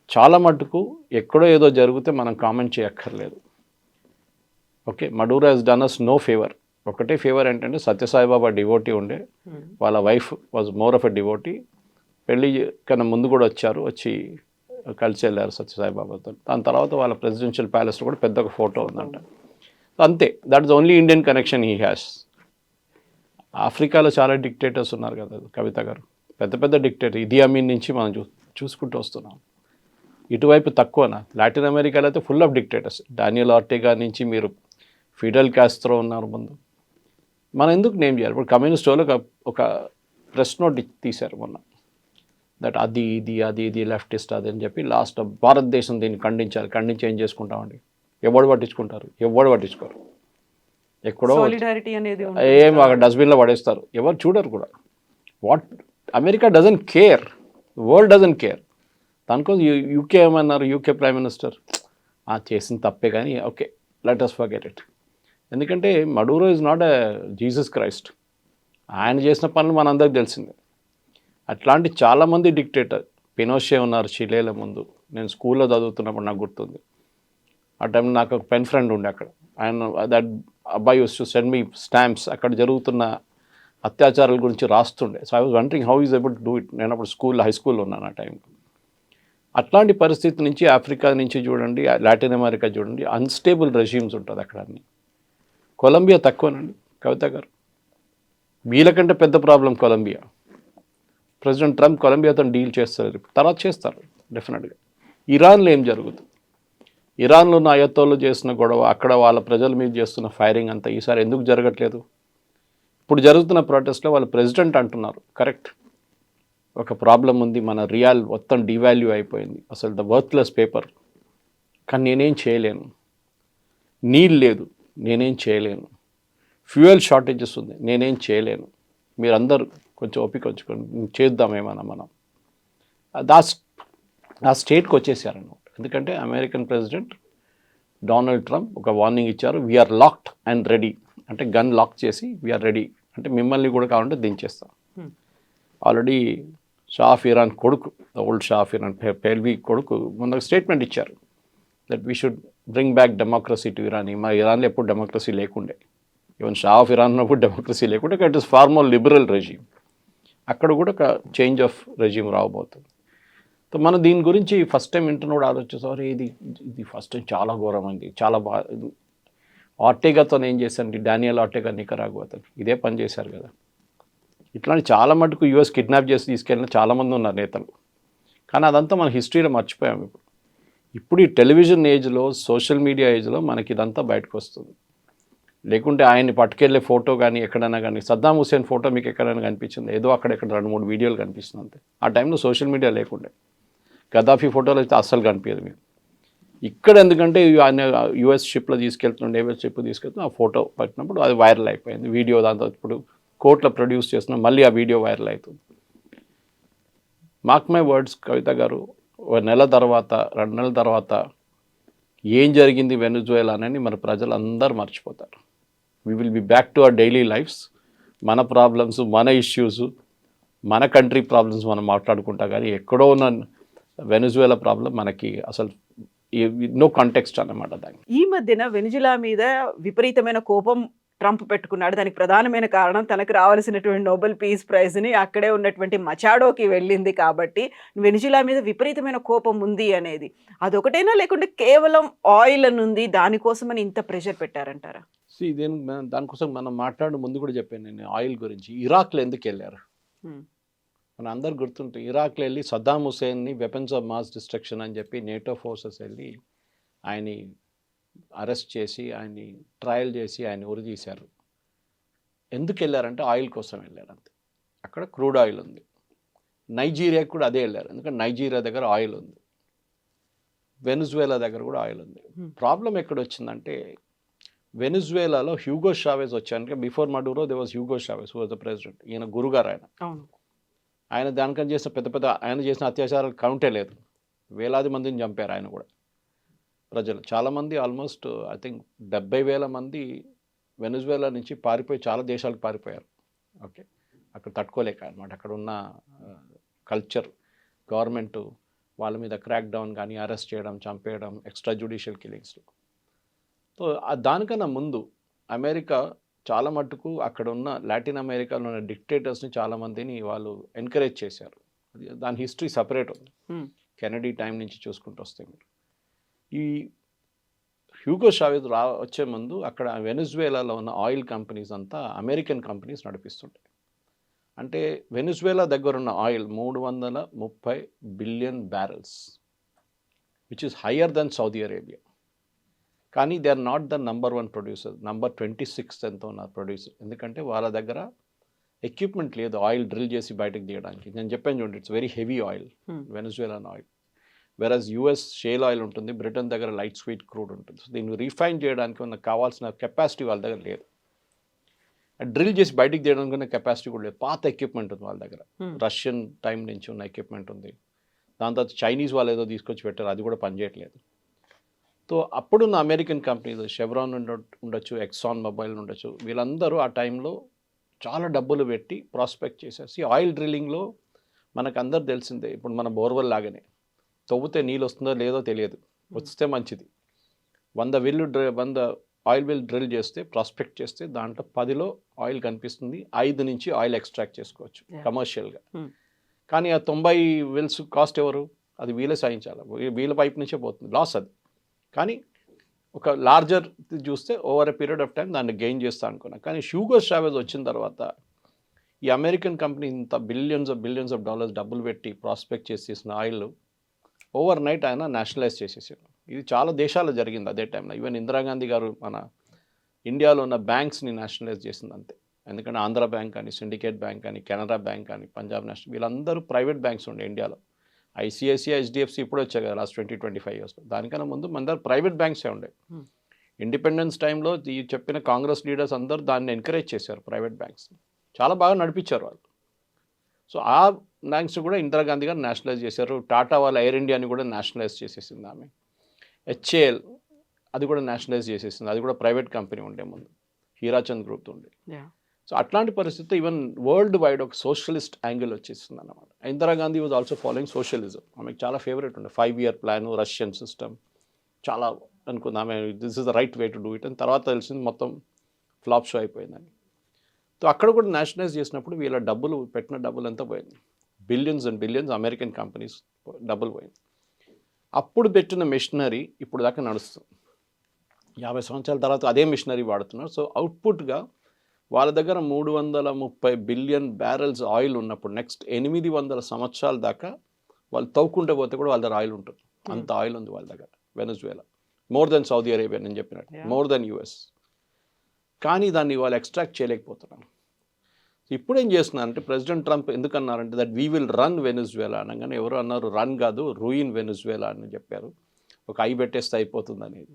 చాలా మటుకు ఎక్కడో ఏదో జరిగితే మనం కామెంట్ చేయక్కర్లేదు. ఓకే, మడూరో హెస్ డన్ అస్ నో ఫేవర్. ఒకటే ఫేవర్ ఏంటంటే సత్యసాయిబాబా డివోటీ ఉండే, వాళ్ళ wife was more of a devotee. పెళ్ళి కన్నా ముందు కూడా వచ్చి కలిసి వెళ్ళారు సత్యసాయిబాబాతో. దాని తర్వాత వాళ్ళ ప్రెసిడెన్షియల్ ప్యాలెస్లో కూడా పెద్ద ఒక ఫోటో ఉందంట. అంతే, that is only Indian connection he has. ఆఫ్రికాలో చాలా డిక్టేటర్స్ ఉన్నారు కదా కవిత గారు, పెద్ద పెద్ద డిక్టేటర్. ఇదీ అమీన్ నుంచి మనం చూసుకుంటూ వస్తున్నాం. ఇటువైపు తక్కువనా? లాటిన్ అమెరికాలో అయితే ఫుల్ ఆఫ్ డిక్టేటర్స్. డానియల్ ఆర్టెగా నుంచి మీరు ఫిడెల్ కాస్ట్రో ఉన్నారు ముందు. మనం ఎందుకు నేమ్ చేయాలి? ఇప్పుడు కమ్యూనిస్ట్ వాళ్ళు ఒక ప్రెస్ నోట్ తీశారు మొన్న, దట్ అది ఇది లెఫ్టిస్ట్ అది అని చెప్పి. లాస్ట్ భారతదేశం దీన్ని ఖండించి ఏం చేసుకుంటామండి? ఎవడు పట్టించుకోరు. ఎక్కడో సాలిడారిటీ అనేది ఏం అక్కడ డస్ట్బిన్లో పడేస్తారు, ఎవరు చూడరు కూడా. What America doesn't care, world doesn't care. దానికోసం యూకే ఏమన్నారు, యూకే ప్రైమ్ మినిస్టర్ చేసిన తప్పే కానీ okay let us forget it. ఎందుకంటే మడూరో is not a Jesus Christ. ఆయన చేసిన పనులు మనందరికి తెలిసిందే. అట్లాంటి చాలామంది డిక్టేటర్, పినోషే ఉన్నారు చిలేల ముందు. నేను స్కూల్లో చదువుతున్నప్పుడు నాకు గుర్తుంది. ఆ టైం నాకు ఒక పెన్ ఫ్రెండ్ ఉండే అక్కడ. ఆయన దట్ అబ్బాయి used to send me stamps అక్కడ జరుగుతున్న అత్యాచారాల గురించి రాస్తుండే. So I was wondering how is able to do it. నేను అప్పుడు హై స్కూల్లో ఉన్నాను ఆ టైంకి. అట్లాంటి పరిస్థితి నుంచి ఆఫ్రికా నుంచి చూడండి, లాటిన్ అమెరికా చూడండి, అన్స్టేబుల్ రెజ్యూమ్స్ ఉంటుంది అక్కడ అన్ని. కొలంబియా తక్కువనండి కవిత గారు, వీళ్ళకంటే పెద్ద ప్రాబ్లం కొలంబియా. ప్రెసిడెంట్ ట్రంప్ కొలంబియాతో డీల్ చేస్తారు, తర్వాత చేస్తారు డెఫినెట్గా. ఇరాన్లో ఏం జరుగుతుంది? ఇరాన్లో ఉన్న అయత్తోళ్ళు చేసిన గొడవ, అక్కడ వాళ్ళ ప్రజల మీద చేస్తున్న ఫైరింగ్ అంతా ఈసారి ఎందుకు జరగట్లేదు? ఇప్పుడు జరుగుతున్న ప్రొటెస్ట్లో వాళ్ళ ప్రెసిడెంట్ అంటున్నారు కరెక్ట్, ఒక ప్రాబ్లం ఉంది, మన రియాల్ మొత్తం డివాల్యూ అయిపోయింది, అసలు ద వర్త్లెస్ పేపర్, కానీ నేనేం చేయలేను. నీళ్ళు లేదు, నేనేం చేయలేను. ఫ్యూయల్ షార్టేజెస్ ఉంది, నేనేం చేయలేను. మీరందరూ కొంచెం ఓపిక ఉంచుకొని చేద్దామేమన్నా మనం. ఆ స్టేట్కి వచ్చేసారన్నమాట. ఎందుకంటే అమెరికన్ ప్రెసిడెంట్ డొనాల్డ్ ట్రంప్ ఒక వార్నింగ్ ఇచ్చారు, వీఆర్ లాక్డ్ అండ్ రెడీ. అంటే గన్ లాక్ చేసి వీఆర్ రెడీ, అంటే మిమ్మల్ని కూడా కావాలంటే దించేస్తాం. ఆల్రెడీ షా ఆఫ్ ఇరాన్ కొడుకు, old Shah of Iran Pahlavi కొడుకు మొన్న స్టేట్మెంట్ ఇచ్చారు that we should bring back democracy to Iran. మా ఇరాన్లో ఎప్పుడు డెమోక్రసీ లేకుండే, ఈవెన్ షా ఆఫ్ ఇరాన్ ఉన్నప్పుడు డెమోక్రసీ లేకుండే. It is far more liberal regime. అక్కడ కూడా ఒక చేంజ్ ఆఫ్ రెజ్యూమ్ రావబోతుంది. సో మనం దీని గురించి ఫస్ట్ టైం వింటున్నప్పుడు ఆలోచిస్తారు, ఇది ఫస్ట్ టైం చాలా ఘోరమైంది, చాలా బాగా. ఆర్టేగాతో ఏం చేశారండి, డానియల్ ఆర్టేగా నికరాగుతో ఇదే పని చేశారు కదా. ఇట్లాంటి చాలా మటుకు యూఎస్ కిడ్నాప్ చేసి తీసుకెళ్ళిన చాలామంది ఉన్నారు నేతలు, కానీ అదంతా మన హిస్టరీలో మర్చిపోయాము. ఇప్పుడు ఈ టెలివిజన్ ఏజ్లో, సోషల్ మీడియా ఏజ్లో మనకి ఇదంతా బయటకు వస్తుంది. లేకుంటే ఆయన్ని పట్టుకెళ్ళే ఫోటో కానీ ఎక్కడైనా కానీ, సద్దాం హుసేన్ ఫోటో మీకు ఎక్కడైనా కనిపించింది? ఏదో అక్కడెక్కడ 2-3 వీడియోలు కనిపిస్తుంది అంతే. ఆ టైంలో సోషల్ మీడియా లేకుండే. గద్దాఫీ ఫోటోలు అయితే అస్సలు కనిపించదు మీకు. ఇక్కడ ఎందుకంటే ఆయన యూఎస్ షిప్లో తీసుకెళ్తున్నాడు, నేవల్ షిప్ తీసుకెళ్తున్నా, ఆ ఫోటో పట్టినప్పుడు అది వైరల్ అయిపోయింది వీడియో. దాంతో ఇప్పుడు కోర్టులో ప్రొడ్యూస్ చేస్తున్నాం, మళ్ళీ ఆ వీడియో వైరల్ అవుతుంది. మార్క్ మై వర్డ్స్ కవిత గారు, 1 నెల తర్వాత 2 నెలల తర్వాత ఏం జరిగింది వెనుజువేలానని మన ప్రజలందరూ మర్చిపోతారు. We will be back to our daily lives. మన ప్రాబ్లమ్స్, మన ఇష్యూస్, మన కంట్రీ ప్రాబ్లమ్స్ మనం మాట్లాడుకుంటా, కానీ ఎక్కడో ఉన్న వెనుజువేలా ప్రాబ్లం మనకి అసలు నో కాంటెక్స్ట్ అన్నమాట. దానికి ఈ మధ్యన వెనిజులా మీద విపరీతమైన కోపం ట్రంప్ పెట్టుకున్నాడు. దానికి ప్రధానమైన కారణం తనకు రావాల్సినటువంటి నోబెల్ పీస్ ప్రైజ్ని అక్కడే ఉన్నటువంటి మచాడోకి వెళ్ళింది కాబట్టి వెనిజులా మీద విపరీతమైన కోపం ఉంది అనేది. అదొకటేనా, లేకుంటే కేవలం ఆయిల్ అని ఉంది దానికోసమని ఇంత ప్రెషర్ పెట్టారంటారా? దానికోసం మనం మాట్లాడే ముందు కూడా చెప్పాను నేను ఆయిల్ గురించి. ఇరాక్లో ఎందుకు వెళ్ళారు మన అందరు గుర్తుంటే, ఇరాక్లో వెళ్ళి సద్దాం హుసేన్ని వెపన్స్ ఆఫ్ మాస్ డిస్ట్రక్షన్ అని చెప్పి నేటో ఫోర్సెస్ వెళ్ళి ఆయన్ని అరెస్ట్ చేసి, ఆయన్ని ట్రయల్ చేసి, ఆయన ఉరి తీశారు. ఎందుకు వెళ్ళారంటే ఆయిల్ కోసం వెళ్ళారు అంతే. అక్కడ క్రూడ్ ఆయిల్ ఉంది. నైజీరియాకి కూడా అదే వెళ్ళారు, ఎందుకంటే నైజీరియా దగ్గర ఆయిల్ ఉంది, వెనుజువేలా దగ్గర కూడా ఆయిల్ ఉంది. ప్రాబ్లం ఎక్కడ వచ్చిందంటే, వెనుజువేలాలో హ్యూగో షావేజ్ వచ్చాను. Before Maduro they was Hugo Chavez who was the president. ఈయన గురుగారు ఆయన దానికని చేసిన ఆయన చేసిన అత్యాచారాలు కౌంటే లేదు. వేలాది మందిని చంపారు ఆయన కూడా. ప్రజలు చాలామంది, ఆల్మోస్ట్ ఐ థింక్ 70,000 మంది వెనుజువేలా నుంచి పారిపోయి చాలా దేశాలకు పారిపోయారు. ఓకే, అక్కడ తట్టుకోలేక అనమాట. అక్కడ ఉన్న కల్చర్, గవర్నమెంటు వాళ్ళ మీద క్రాక్ డౌన్ కానీ, అరెస్ట్ చేయడం, చంపేయడం, ఎక్స్ట్రా జ్యుడిషియల్ కిల్లింగ్స్లో. సో దానికన్నా ముందు అమెరికా చాలా మట్టుకు అక్కడ ఉన్న లాటిన్ అమెరికాలో ఉన్న డిక్టేటర్స్ని చాలామందిని వాళ్ళు ఎంకరేజ్ చేశారు. దాని హిస్టరీ సపరేట్ ఉంది. కెనడీ టైం నుంచి చూసుకుంటూ వస్తే మీరు ఈ హ్యూగో షావేజ్ వచ్చే ముందు అక్కడ వెనుజువేలాలో ఉన్న ఆయిల్ కంపెనీస్ అంతా అమెరికన్ కంపెనీస్ నడిపిస్తుంటాయి. అంటే వెనుజువేలా దగ్గర ఉన్న oil 330 billion barrels, which is higher than Saudi Arabia. కానీ they are not the number 1 producer, number 26 ఎంతో ఉన్నారు ప్రొడ్యూసర్. ఎందుకంటే వాళ్ళ దగ్గర ఎక్విప్మెంట్ లేదు ఆయిల్ డ్రిల్ చేసి బయటకు తీయడానికి. నేను చెప్పాను చూడండి, it's very heavy oil, Venezuelan oil. Versus US shale oil ఉంటుంది, బ్రిటన్ దగ్గర లైట్ స్వీట్ క్రూడ్ ఉంటుంది. సో దీన్ని రీఫైన్ చేయడానికి ఉన్న కావాల్సిన కెపాసిటీ వాళ్ళ దగ్గర లేదు. డ్రిల్ చేసి బయటికి తీయడానికి ఉన్న కెపాసిటీ కూడా లేదు. పాత ఎక్విప్మెంట్ ఉంది వాళ్ళ దగ్గర, రష్యన్ టైం నుంచి ఉన్న ఎక్విప్మెంట్ ఉంది. దాని తర్వాత చైనీస్ వాళ్ళు ఏదో తీసుకొచ్చి పెట్టారు, అది కూడా పనిచేయట్లేదు. సో అప్పుడున్న అమెరికన్ కంపెనీస్ షెవ్రాన్ ఉండొచ్చు, ఎక్సాన్ మొబైల్ ఉండొచ్చు, వీళ్ళందరూ ఆ టైంలో చాలా డబ్బులు పెట్టి ప్రాస్పెక్ట్ చేసేసి ఆయిల్ డ్రిల్లింగ్లో మనకు అందరు తెలిసిందే. ఇప్పుడు మన బోర్వెల్ లాగానే తవ్వుతే నీళ్ళు వస్తుందో లేదో తెలియదు, వస్తే మంచిది. 100 ఆయిల్ వెల్ డ్రిల్ చేస్తే, ప్రాస్పెక్ట్ చేస్తే దాంట్లో 10లో ఆయిల్ కనిపిస్తుంది, 5 నుంచి ఆయిల్ ఎక్స్ట్రాక్ట్ చేసుకోవచ్చు కమర్షియల్గా. కానీ ఆ 90 వెల్స్ కాస్ట్ ఎవరు? అది వీళ్ళే సాధించాలి, వీళ్ళ పైప్ నుంచే పోతుంది, లాస్ అది. కానీ ఒక లార్జర్ చూస్తే over a period of time దాన్ని గెయిన్ చేస్తా అనుకున్నా. కానీ హ్యూగో చావెజ్ వచ్చిన తర్వాత ఈ అమెరికన్ కంపెనీ ఇంత బిలియన్స్ ఆఫ్ డాలర్స్ డబ్బులు పెట్టి ప్రాస్పెక్ట్ చేసేసిన ఆయిల్ ఓవర్ నైట్ ఆయన నేషనలైజ్ చేసేసారు. ఇది చాలా దేశాల్లో జరిగింది అదే టైంలో. ఈవెన్ ఇందిరాగాంధీ గారు మన ఇండియాలో ఉన్న బ్యాంక్స్ని నేషనలైజ్ చేసింది అంతే. ఎందుకంటే ఆంధ్ర బ్యాంక్ అని, సిండికేట్ బ్యాంక్ అని, కెనరా బ్యాంక్ అని, పంజాబ్ నేషనల్, వీళ్ళందరూ ప్రైవేట్ బ్యాంక్స్ ఉండే ఇండియాలో. ఐసిఐసిఐ, హెచ్డిఎఫ్సి ఇప్పుడు వచ్చాయి కదా లాస్ట్ 20-25 ఇయర్స్లో. దానికన్నా ముందు మన దగ్గర ప్రైవేట్ బ్యాంక్సే ఉండే. ఇండిపెండెన్స్ టైంలో ఈ చెప్పిన కాంగ్రెస్ లీడర్స్ అందరూ దాన్ని ఎంకరేజ్ చేశారు, ప్రైవేట్ బ్యాంక్స్ని చాలా బాగా నడిపించారు వాళ్ళు. సో ఆ బ్యాంక్స్ కూడా ఇందిరాగాంధీ గారు నేషనలైజ్ చేశారు. టాటా వాళ్ళ ఎయిర్ ఇండియాని కూడా నేషనలైజ్ చేసేసింది ఆమె. హెచ్ఏఎల్ అది కూడా నేషనలైజ్ చేసేసింది, అది కూడా ప్రైవేట్ కంపెనీ ఉండే ముందు, హీరాచంద్ గ్రూప్ ఉండే. సో అట్లాంటి పరిస్థితి ఈవెన్ వరల్డ్ వైడ్ ఒక సోషలిస్ట్ యాంగిల్ వచ్చేస్తుంది అన్నమాట. Indira Gandhi was also following socialism. ఆమెకు చాలా ఫేవరెట్ ఉండే 5-year ప్లాను, రష్యన్ సిస్టమ్ చాలా అనుకుంది ఆమె, this is the right way to do it అని. తర్వాత తెలిసింది మొత్తం ఫ్లాప్ షో అయిపోయిందని. సో అక్కడ కూడా నేషనలైజ్ చేసినప్పుడు వీళ్ళ డబ్బులు పెట్టిన డబ్బులు ఎంత పోయింది, billions and billions American companies డబ్బులు పోయింది. అప్పుడు పెట్టిన మిషనరీ ఇప్పుడు దాకా నడుస్తుంది. 50 సంవత్సరాల తర్వాత అదే మిషనరీ వాడుతున్నారు. సో అవుట్పుట్గా వాళ్ళ దగ్గర 330 బిలియన్ బ్యారెల్స్ ఆయిల్ ఉన్నప్పుడు నెక్స్ట్ 800 సంవత్సరాల దాకా వాళ్ళు తవ్వుకుంటే పోతే కూడా వాళ్ళ దగ్గర ఆయిల్ ఉంటుంది. అంత ఆయిల్ ఉంది వాళ్ళ దగ్గర వెనజువేలా, మోర్ దెన్ సౌదీ అరేబియా నేను చెప్పినట్టు, మోర్ దెన్ యుఎస్. కానీ దాన్ని వాళ్ళు ఎక్స్ట్రాక్ట్ చేయలేకపోతున్నారు. ఇప్పుడు ఏం చేస్తున్నారంటే ప్రెసిడెంట్ ట్రంప్ ఎందుకన్నారంటే that we will run Venezuela అనగానే ఎవరు అన్నారు, రన్ కాదు రూయిన్ వెనజువేలా అని చెప్పారు. ఒక ఐ పెట్టేస్తే అయిపోతుంది అనేది.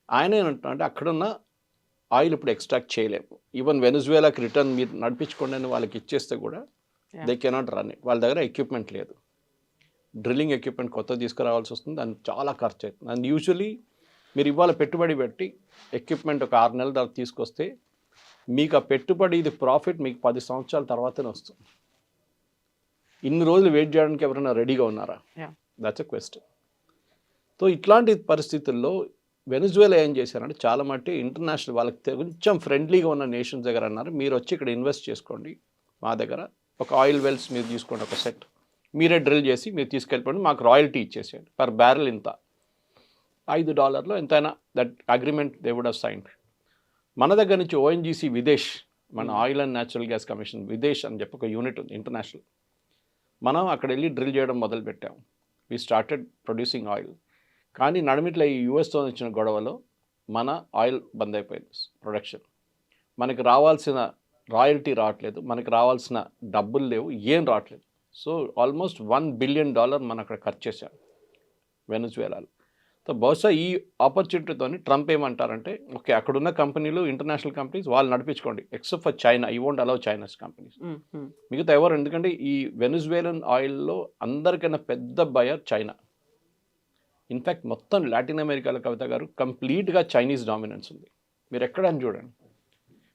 ఆయన ఏమంటున్నారంటే అక్కడున్న ఆయిల్ ఇప్పుడు ఎక్స్ట్రాక్ట్ చేయలేము. ఈవెన్ వెనజువేలాకి రిటర్న్ మీరు నడిపించుకోండి అని వాళ్ళకి ఇచ్చేస్తే కూడా దే కెనాట్ రన్ ఇట్. వాళ్ళ దగ్గర ఎక్విప్మెంట్ లేదు, డ్రిల్లింగ్ ఎక్విప్మెంట్ కొత్త తీసుకురావాల్సి వస్తుంది, దానికి చాలా ఖర్చు అవుతుంది. అండ్ యూజువలీ మీరు ఇవాళ పెట్టుబడి పెట్టి ఎక్విప్మెంట్ ఒక 6 నెలల తర్వాత తీసుకొస్తే మీకు ఆ పెట్టుబడి ఇది ప్రాఫిట్ మీకు 10 సంవత్సరాల తర్వాతనే వస్తుంది. ఇన్ని రోజులు వెయిట్ చేయడానికి ఎవరైనా రెడీగా ఉన్నారా? That's a question. సో ఇట్లాంటి పరిస్థితుల్లో వెనజువేలా ఏం చేశారంటే చాలా మట్టి ఇంటర్నేషనల్ వాళ్ళకి కొంచెం ఫ్రెండ్లీగా ఉన్న నేషన్స్ దగ్గర అన్నారు, మీరు వచ్చి ఇక్కడ ఇన్వెస్ట్ చేసుకోండి, మా దగ్గర ఒక ఆయిల్ వెల్స్ మీరు తీసుకోండి, ఒక సెట్ మీరే డ్రిల్ చేసి మీరు తీసుకెళ్ళిపోండి, మాకు రాయల్టీ ఇచ్చేసేయండి, పర్ బ్యారెల్ ఇంత, $5 ఎంతైనా, that agreement they would have signed. మన దగ్గర నుంచి ఓఎన్జీసీ విదేశ్, మన oil and natural gas commission Videsh అని చెప్పి ఒక యూనిట్ ఉంది ఇంటర్నేషనల్. మనం అక్కడ వెళ్ళి డ్రిల్ చేయడం మొదలుపెట్టాం. We started producing oil. కానీ నడిమిట్ల ఈ యూఎస్తో వచ్చిన గొడవలో మన ఆయిల్ బంద్ అయిపోయింది ప్రొడక్షన్. మనకి రావాల్సిన రాయల్టీ రావట్లేదు, మనకి రావాల్సిన డబ్బులు లేవు, ఏం రావట్లేదు. సో ఆల్మోస్ట్ $1 బిలియన్ మనం అక్కడ ఖర్చు చేశాం వెనజువేలాలో. సో బహుశా ఈ ఆపర్చునిటీతో ట్రంప్ ఏమంటారంటే ఓకే అక్కడున్న కంపెనీలు ఇంటర్నేషనల్ కంపెనీస్ వాళ్ళు నడిపించుకోండి, except for China, you won't allow China's companies. మిగతా ఎవరు, ఎందుకంటే ఈ వెనజువేలన్ ఆయిల్లో అందరికైనా పెద్ద బయర్ చైనా. ఇన్ఫ్యాక్ట్ మొత్తం లాటిన్ అమెరికాలో కవిత గారు కంప్లీట్గా చైనీస్ డామినెన్స్ ఉంది. మీరు ఎక్కడని చూడండి,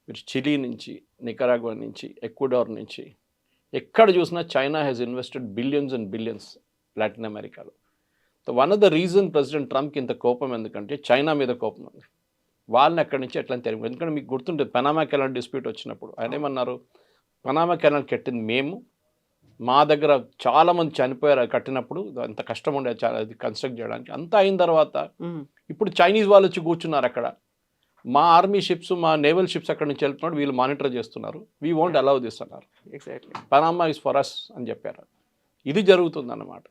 మీరు చిలీ నుంచి, నికరాగ్వా నుంచి, ఎక్వడార్ నుంచి ఎక్కడ చూసినా China has invested billions and billions Latin అమెరికాలో. So one of the reason president ట్రంప్కి ఇంత కోపం ఎందుకంటే చైనా మీద కోపం ఉంది. వాళ్ళని అక్కడి నుంచి ఎట్లా తెలియదు. ఎందుకంటే మీకు గుర్తుంటుంది పనామా కెనాల్ డిస్ప్యూట్ వచ్చినప్పుడు ఆయన ఏమన్నారు, పనామా కెనాల్ కట్టింది మేము, మా దగ్గర చాలామంది చనిపోయారు కట్టినప్పుడు, అంత కష్టం ఉండేది చాలా అది కన్స్ట్రక్ట్ చేయడానికి. అంతా అయిన తర్వాత ఇప్పుడు చైనీస్ వాళ్ళు వచ్చి కూర్చున్నారు అక్కడ, మా ఆర్మీ షిప్స్, మా నేవల్ షిప్స్ అక్కడి నుంచి వెళ్తున్నాడు, వీళ్ళు మానిటర్ చేస్తున్నారు, వీ వోంట్ అలౌ దిస్ అన్నారు. Exactly Panama is for us అని చెప్పారు. ఇది జరుగుతుంది అన్నమాట.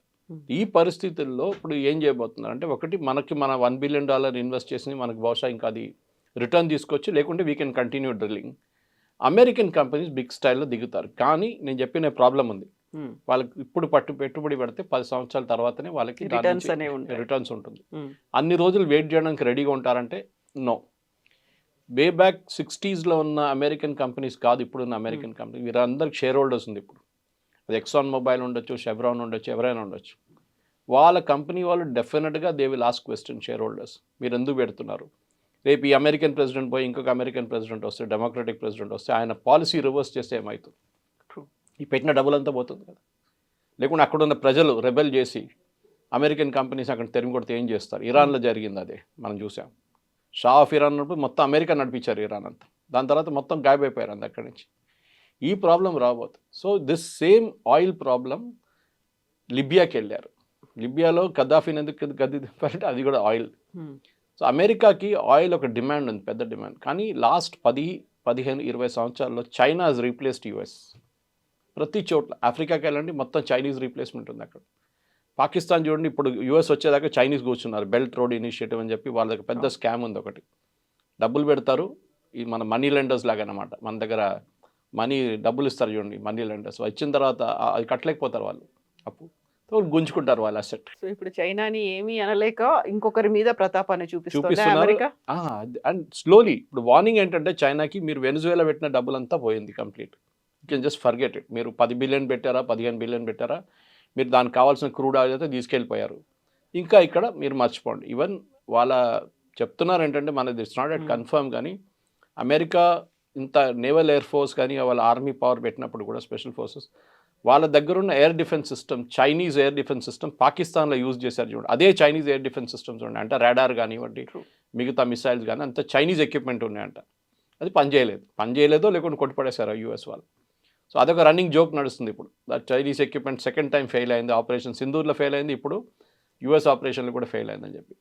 ఈ పరిస్థితుల్లో ఇప్పుడు ఏం చేయబోతున్నారు అంటే ఒకటి మనకి మన $1 బిలియన్ ఇన్వెస్ట్ చేసి మనకు బహుశా ఇంకా అది రిటర్న్ తీసుకొచ్చి, లేకుంటే we can continue drilling. American companies big స్టైల్లో దిగుతారు. కానీ నేను చెప్పిన ప్రాబ్లం ఉంది. వాళ్ళకి ఇప్పుడు పెట్టుబడి పెడితే 10 సంవత్సరాల తర్వాతనే వాళ్ళకి రిటర్న్స్ అనేవి ఉంటాయి. రిటర్న్స్ ఉంటుంది. అన్ని రోజులు వెయిట్ చేయడానికి రెడీగా ఉంటారంటే నో. వే బ్యాక్ 60s ఉన్న అమెరికన్ కంపెనీస్ కాదు ఇప్పుడున్న అమెరికన్ కంపెనీ. వీరందరికి షేర్ హోల్డర్స్ ఉంది ఇప్పుడు. అది ఎక్సాన్ మొబైల్ ఉండొచ్చు, షెవ్రాన్ ఉండొచ్చు, ఎవరైనా ఉండొచ్చు. వాళ్ళ కంపెనీ వాళ్ళు డెఫినెట్గా they will ask question share holders, మీరు ఎందుకు పెడుతున్నారు? రేపు ఈ అమెరికన్ ప్రెసిడెంట్ పోయి ఇంకొక అమెరికన్ ప్రెసిడెంట్ వస్తే, డెమోక్రటిక్ ప్రెసిడెంట్ వస్తే ఆయన పాలసీ రివర్స్ చేస్తే ఏమవుతుంది? ఈ పెట్టిన డబ్బులంతా పోతుంది కదా. లేకుంటే అక్కడున్న ప్రజలు రెబెల్ చేసి అమెరికన్ కంపెనీస్ అక్కడ తెరిమి కొడితే ఏం చేస్తారు? ఇరాన్లో జరిగింది అదే మనం చూసాం. షా ఆఫ్ ఇరాన్ ఉన్నప్పుడు మొత్తం అమెరికా నడిపించారు ఇరాన్ అంతా. దాని తర్వాత మొత్తం గాయబైపోయారు అంత అక్కడి నుంచి. ఈ ప్రాబ్లం రాబోతుంది. So this same oil problem లిబియాకి వెళ్ళారు. లిబియాలో కద్దాఫీని ఎందుకు గద్దె దింపారంటే అది కూడా ఆయిల్. సో అమెరికాకి ఆయిల్ ఒక డిమాండ్ ఉంది, పెద్ద డిమాండ్. కానీ లాస్ట్ 10-15-20 సంవత్సరాల్లో చైనా హజ్ రీప్లేస్డ్ యుఎస్. ప్రతి చోట్ల ఆఫ్రికాకి వెళ్ళండి మొత్తం చైనీస్ రీప్లేస్మెంట్ ఉంది అక్కడ. పాకిస్తాన్ చూడండి, ఇప్పుడు యుఎస్ వచ్చేదాకా చైనీస్ కూర్చున్నారు. బెల్ట్ రోడ్ ఇనిషియేటివ్ అని చెప్పి వాళ్ళ దగ్గర పెద్ద స్కామ్ ఉంది ఒకటి. డబ్బులు పెడతారు, ఈ మన మనీ లెండర్స్ లాగా అనమాట. మన దగ్గర డబ్బులు ఇస్తారు చూడండి, మనీ లెండర్స్. ఇచ్చిన తర్వాత అది కట్టలేకపోతారు వాళ్ళు, అప్పు గుంజుకుంటారు వాళ్ళ అసెట్. సో ఇప్పుడు చైనాని ఏమీ అనలేక ఇంకొకరి మీద ప్రతాపాన్ని చూపిస్తున్నారు. అండ్ స్లోలీ ఇప్పుడు వార్నింగ్ ఏంటంటే చైనాకి, మీరు వెనిజువేలా పెట్టిన డబ్బులంతా పోయింది complete. You can just forget it. మీరు 10 బిలియన్ పెట్టారా, 15 బిలియన్ పెట్టారా, మీరు దానికి కావాల్సిన క్రూడ్ ఆయిల్ అయితే తీసుకెళ్ళిపోయారు. ఇంకా ఇక్కడ మీరు మర్చిపోండి. ఈవెన్ వాళ్ళ చెప్తున్నారు ఏంటంటే మనది ఇట్స్ నాట్ ఎట్ కన్ఫర్మ్, కానీ అమెరికా ఇంత నేవల్ ఎయిర్ ఫోర్స్ కానీ వాళ్ళ ఆర్మీ పవర్ పెట్టినప్పుడు కూడా స్పెషల్ ఫోర్సెస్ వాళ్ళ దగ్గర ఉన్న air defence system, Chinese air defence system పాకిస్తాన్లో యూజ్ చేశారు చూడండి. అదే చైనీస్ ఎయిర్ డిఫెన్స్ సిస్టమ్స్ ఉన్నాయి అంటే రాడార్ కానివ్వండి, మిగతా మిసైల్స్ కానీ అంత చైనీస్ ఎక్విప్మెంట్ ఉన్నాయంట. అది పనిచేయలేదో లేకుంటే కొట్టిపడేశారు యూఎస్ వాళ్ళు. సో అదొక రన్నింగ్ జోక్ నడుస్తుంది ఇప్పుడు. Chinese equipment second time fail అయింది, ఆపరేషన్ సింధూర్లో ఫెయిల్ అయింది, ఇప్పుడు యూఎస్ ఆపరేషన్లో కూడా ఫెయిల్ అయిందని చెప్పి.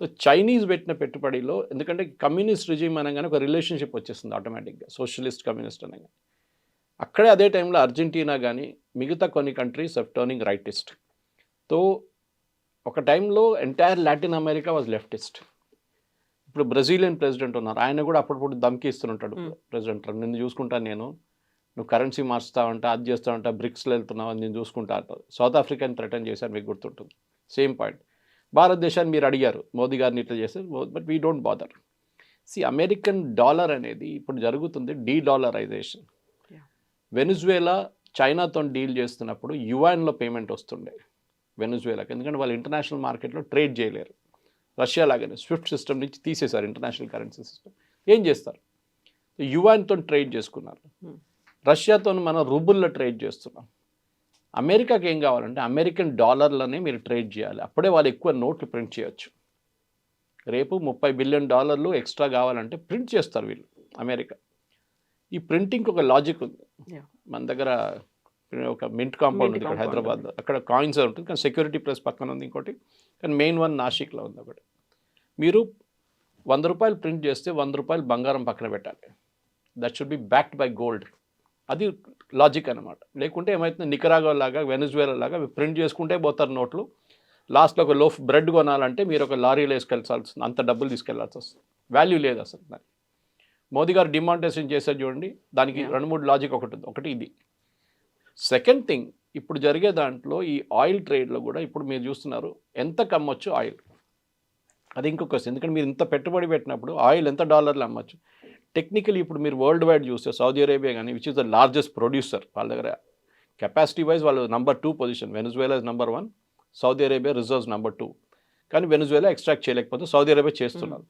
సో చైనీస్ పెట్టిన పెట్టుబడిలో, ఎందుకంటే కమ్యూనిస్ట్ రిజిమ్ అనగానే ఒక రిలేషన్షిప్ వచ్చేస్తుంది ఆటోమేటిక్గా, సోషలిస్ట్ కమ్యూనిస్ట్ అనగా. అక్కడే అదే టైంలో అర్జెంటీనా కానీ మిగతా కొన్ని కంట్రీస్ ఆఫ్ టర్నింగ్ రైటిస్ట్. తో ఒక టైంలో entire Latin America was leftist. ఇప్పుడు బ్రెజిలియన్ ప్రెసిడెంట్ ఉన్నారు, ఆయన కూడా అప్పుడప్పుడు ధమ్కి ఇస్తుంటాడు. ప్రెసిడెంట్ నిన్ను చూసుకుంటాను, నువ్వు కరెన్సీ మార్చుతావంట, అది చేస్తావంట, బ్రిక్స్లో వెళ్తున్నావు అని నేను చూసుకుంటా అంటారు. సౌత్ ఆఫ్రికాని థ్రెటన్ చేశారు, మీకు గుర్తుంటుంది. Same point. భారతదేశాన్ని మీరు అడిగారు మోదీ గారిని ఇట్లా చేస్తే, but we don't bother. American dollar అనేది ఇప్పుడు జరుగుతుంది డీడాలరైజేషన్. వెనిజువేలా చైనాతో డీల్ చేస్తున్నప్పుడు యువాన్లో పేమెంట్ వస్తుండే వెనిజువేలాకి, ఎందుకంటే వాళ్ళు ఇంటర్నేషనల్ మార్కెట్లో ట్రేడ్ చేయలేరు. రష్యా లాగానే స్విఫ్ట్ సిస్టమ్ నుంచి తీసేశారు ఇంటర్నేషనల్ కరెన్సీ సిస్టమ్. ఏం చేస్తారు? యువాన్తో ట్రేడ్ చేసుకున్నారు. రష్యాతో మనం రూబుల్లో ట్రేడ్ చేస్తున్నాం. అమెరికాకి ఏం కావాలంటే అమెరికన్ డాలర్లనే మీరు ట్రేడ్ చేయాలి, అప్పుడే వాళ్ళు ఎక్కువ నోట్లు ప్రింట్ చేయొచ్చు. రేపు $30 బిలియన్ ఎక్స్ట్రా కావాలంటే ప్రింట్ చేస్తారు వీళ్ళు అమెరికా. ఈ ప్రింటింగ్కి ఒక లాజిక్ ఉంది. మన దగ్గర ఒక మింట్ కాంపౌండ్ ఉంది ఇక్కడ హైదరాబాద్లో, అక్కడ కాయిన్స్ ఉంటుంది, కానీ సెక్యూరిటీ ప్రెస్ పక్కన ఉంది ఇంకోటి, కానీ మెయిన్ వన్ నాసిక్లో ఉంది ఒకటి. మీరు ₹100 ప్రింట్ చేస్తే ₹100 బంగారం పక్కన పెట్టాలి. That should be backed buy gold. అది లాజిక్ అనమాట. లేకుంటే ఏమవుతుంది, నికరాగో లాగా వెనిజువేలా లాగా ప్రింట్ చేసుకుంటే పోతారు నోట్లు. లాస్ట్లో ఒక లోఫ్ బ్రెడ్ కొనాలంటే మీరు ఒక లారీలో వేసుకెళ్ళాల్సి, అంత డబ్బులు తీసుకెళ్లాల్సి వస్తుంది. వాల్యూ లేదు అసలు దానికి. మోదీ గారు డిమానిటైజేషన్ చేశారు చూడండి, దానికి 2-3 లాజిక్ ఒకటి ఉంది. ఒకటి ఇది. సెకండ్ థింగ్, ఇప్పుడు జరిగే దాంట్లో ఈ ఆయిల్ ట్రేడ్లో కూడా ఇప్పుడు మీరు చూస్తున్నారు ఎంత కమ్మొచ్చు ఆయిల్. అది ఇంకొక క్వశ్చన్, ఎందుకంటే మీరు ఇంత పెట్టుబడి పెట్టినప్పుడు ఆయిల్ ఎంత డాలర్లు అమ్మచ్చు. టెక్నికలీ ఇప్పుడు మీరు వరల్డ్ వైడ్ చూస్తే సౌదీ అరేబియా కానీ, which is the largest producer, వాళ్ళ దగ్గర కెపాసిటీ వైజ్ వాళ్ళు number 2 position, Venezuela is number 1, Saudi Arabia reserves number 2. కానీ వెనిజువేలా ఎక్స్ట్రాక్ట్ చేయలేకపోతే సౌదీ అరేబియా చేస్తున్నారు.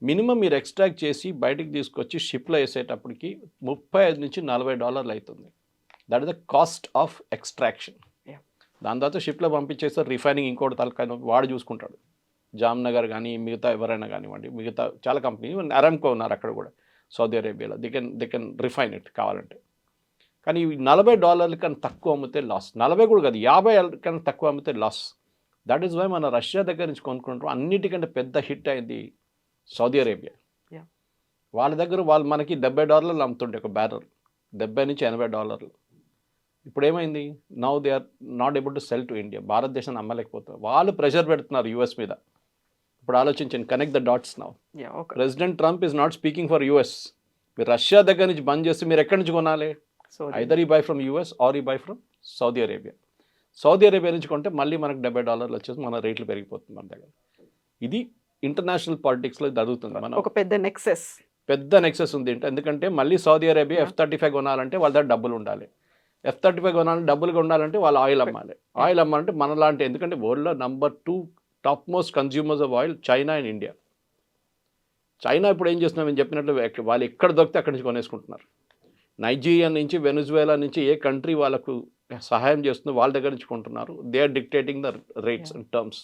మినిమం మీరు ఎక్స్ట్రాక్ట్ చేసి బయటికి తీసుకొచ్చి షిప్లో వేసేటప్పటికి $35-40 అవుతుంది. That is the cost of extraction. దాని తర్వాత షిప్లో పంపించేస్తారు, రిఫైనింగ్ ఇంకోటి తలకాయ వాడు చూసుకుంటాడు. జామ్నగర్ కానీ మిగతా ఎవరైనా కానివ్వండి, మిగతా చాలా కంపెనీ, అరామ్కో ఉన్నారు అక్కడ కూడా సౌదీ అరేబియాలో, దే కెన్ రిఫైన్ ఇట్ కావాలంటే. కానీ $40 కన్నా తక్కువ అమ్మితే లాస్. 40 కూడా కాదు, 50 కన్నా తక్కువ అమ్మితే లాస్. దట్ ఈస్ వై మన రష్యా దగ్గర నుంచి కొనుక్కుంటాం. అన్నిటికంటే పెద్ద హిట్ అయింది సౌదీ అరేబియా. వాళ్ళ దగ్గర వాళ్ళు మనకి $70 అమ్ముతుండే ఒక బ్యారల్, $70-80. ఇప్పుడు ఏమైంది, now they are not able to sell to India. భారతదేశాన్ని అమ్మలేకపోతారు, వాళ్ళు ప్రెషర్ పెడుతున్నారు యూఎస్ మీద. ఇప్పుడు ఆలోచించండి, connect the dots now. President Trump is not speaking for US, మీరు రష్యా దగ్గర నుంచి బంద్ చేస్తే మీరు ఎక్కడి నుంచి కొనాలి? So either we buy from US or we buy from Saudi Arabia. Saudi Arabia నుంచి కొంటే మళ్ళీ మనకు $70 వచ్చేసి మన రేట్లు పెరిగిపోతుంది మన దగ్గర. ఇది ఇంటర్నేషనల్ పాలిటిక్స్లో జరుగుతుంది. మనం ఒక పెద్ద నెక్సెస్. పెద్ద నెక్సెస్ ఉంది ఎందుకంటే మళ్ళీ సౌదీ అరేబియా F-35 కొనాలంటే వాళ్ళ దగ్గర డబ్బులు ఉండాలి. F-35 కొనాలంటే డబ్బులు ఉండాలంటే వాళ్ళు ఆయిల్ అమ్మాలి. ఆయిల్ అమ్మాలంటే మనలాంటి, ఎందుకంటే వరల్డ్లో number 2 top most consumers of oil China and India. China ఇప్పుడు ఏం చేస్తున్నాం నేను చెప్పినట్లు వాళ్ళు ఎక్కడ దొరికితే అక్కడి నుంచి కొనేసుకుంటున్నారు. నైజీరియా నుంచి, వెనుజువేలా నుంచి ఏ కంట్రీ వాళ్ళకు సహాయం చేస్తుందో వాళ్ళ దగ్గర నుంచి కొంటున్నారు. They are dictating the rates and terms.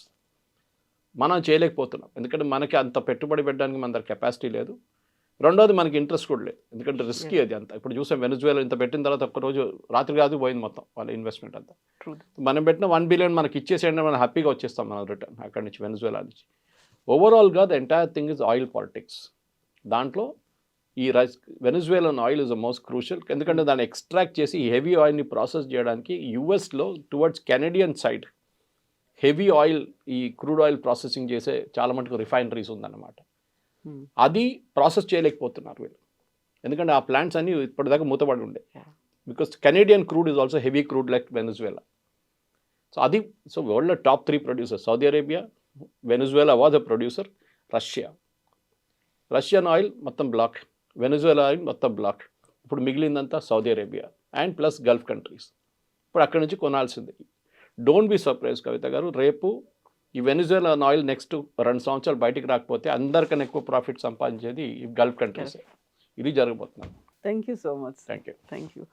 మనం చేయలేకపోతున్నాం ఎందుకంటే మనకి అంత పెట్టుబడి పెట్టడానికి మన దగ్గర కెపాసిటీ లేదు. రెండోది మనకి ఇంట్రెస్ట్ కూడా లేదు ఎందుకంటే రిస్కీ అది అంతా. ఇప్పుడు చూసాం వెనుజువేలా ఇంత పెట్టిన తర్వాత ఒక్కరోజు రాత్రి కాదు పోయింది మొత్తం వాళ్ళ ఇన్వెస్ట్మెంట్ అంతా. మనం పెట్టిన $1 బిలియన్ మనకి ఇచ్చేసేయండి, మనం హ్యాపీగా వచ్చేస్తాం మనం రిటర్న్ అక్కడి నుంచి వెనుజువేలా నుంచి. ఓవరాల్గా the entire thing is oil politics. దాంట్లో ఈ Venezuelan oil is the most crucial ఎందుకంటే దాన్ని ఎక్స్ట్రాక్ట్ చేసి ఈ హెవీ ఆయిల్ని ప్రాసెస్ చేయడానికి యూఎస్లో towards Canadian side heavy oil, ఈ క్రూడ్ ఆయిల్ ప్రాసెసింగ్ చేసే చాలా మటుకు రిఫైనరీస్ ఉందన్నమాట. అది ప్రాసెస్ చేయలేకపోతున్నారు వీళ్ళు ఎందుకంటే ఆ ప్లాంట్స్ అన్ని ఇప్పటిదాకా మూతపడి ఉండే. Because Canadian crude is also heavy crude like Venezuela. So అది వరల్డ్లో top 3 producer Saudi Arabia, Venezuela was a producer, Russian oil మొత్తం బ్లాక్, వెనుజువేలా ఆయిల్ మొత్తం బ్లాక్. ఇప్పుడు మిగిలిందంతా Saudi Arabia and plus Gulf countries. ఇప్పుడు అక్కడి నుంచి కొనాల్సింది. Don't be surprise Kavitha garu, రేపు ఈ వెనుజువేలా ఆయిల్ నెక్స్ట్ 2 సంవత్సరాలు బయటికి రాకపోతే అందరికన్నా ఎక్కువ ప్రాఫిట్ సంపాదించేది ఈ గల్ఫ్ కంట్రీస్. ఇది జరగబోతున్నాను. Thank you so much. Thank you. Thank you.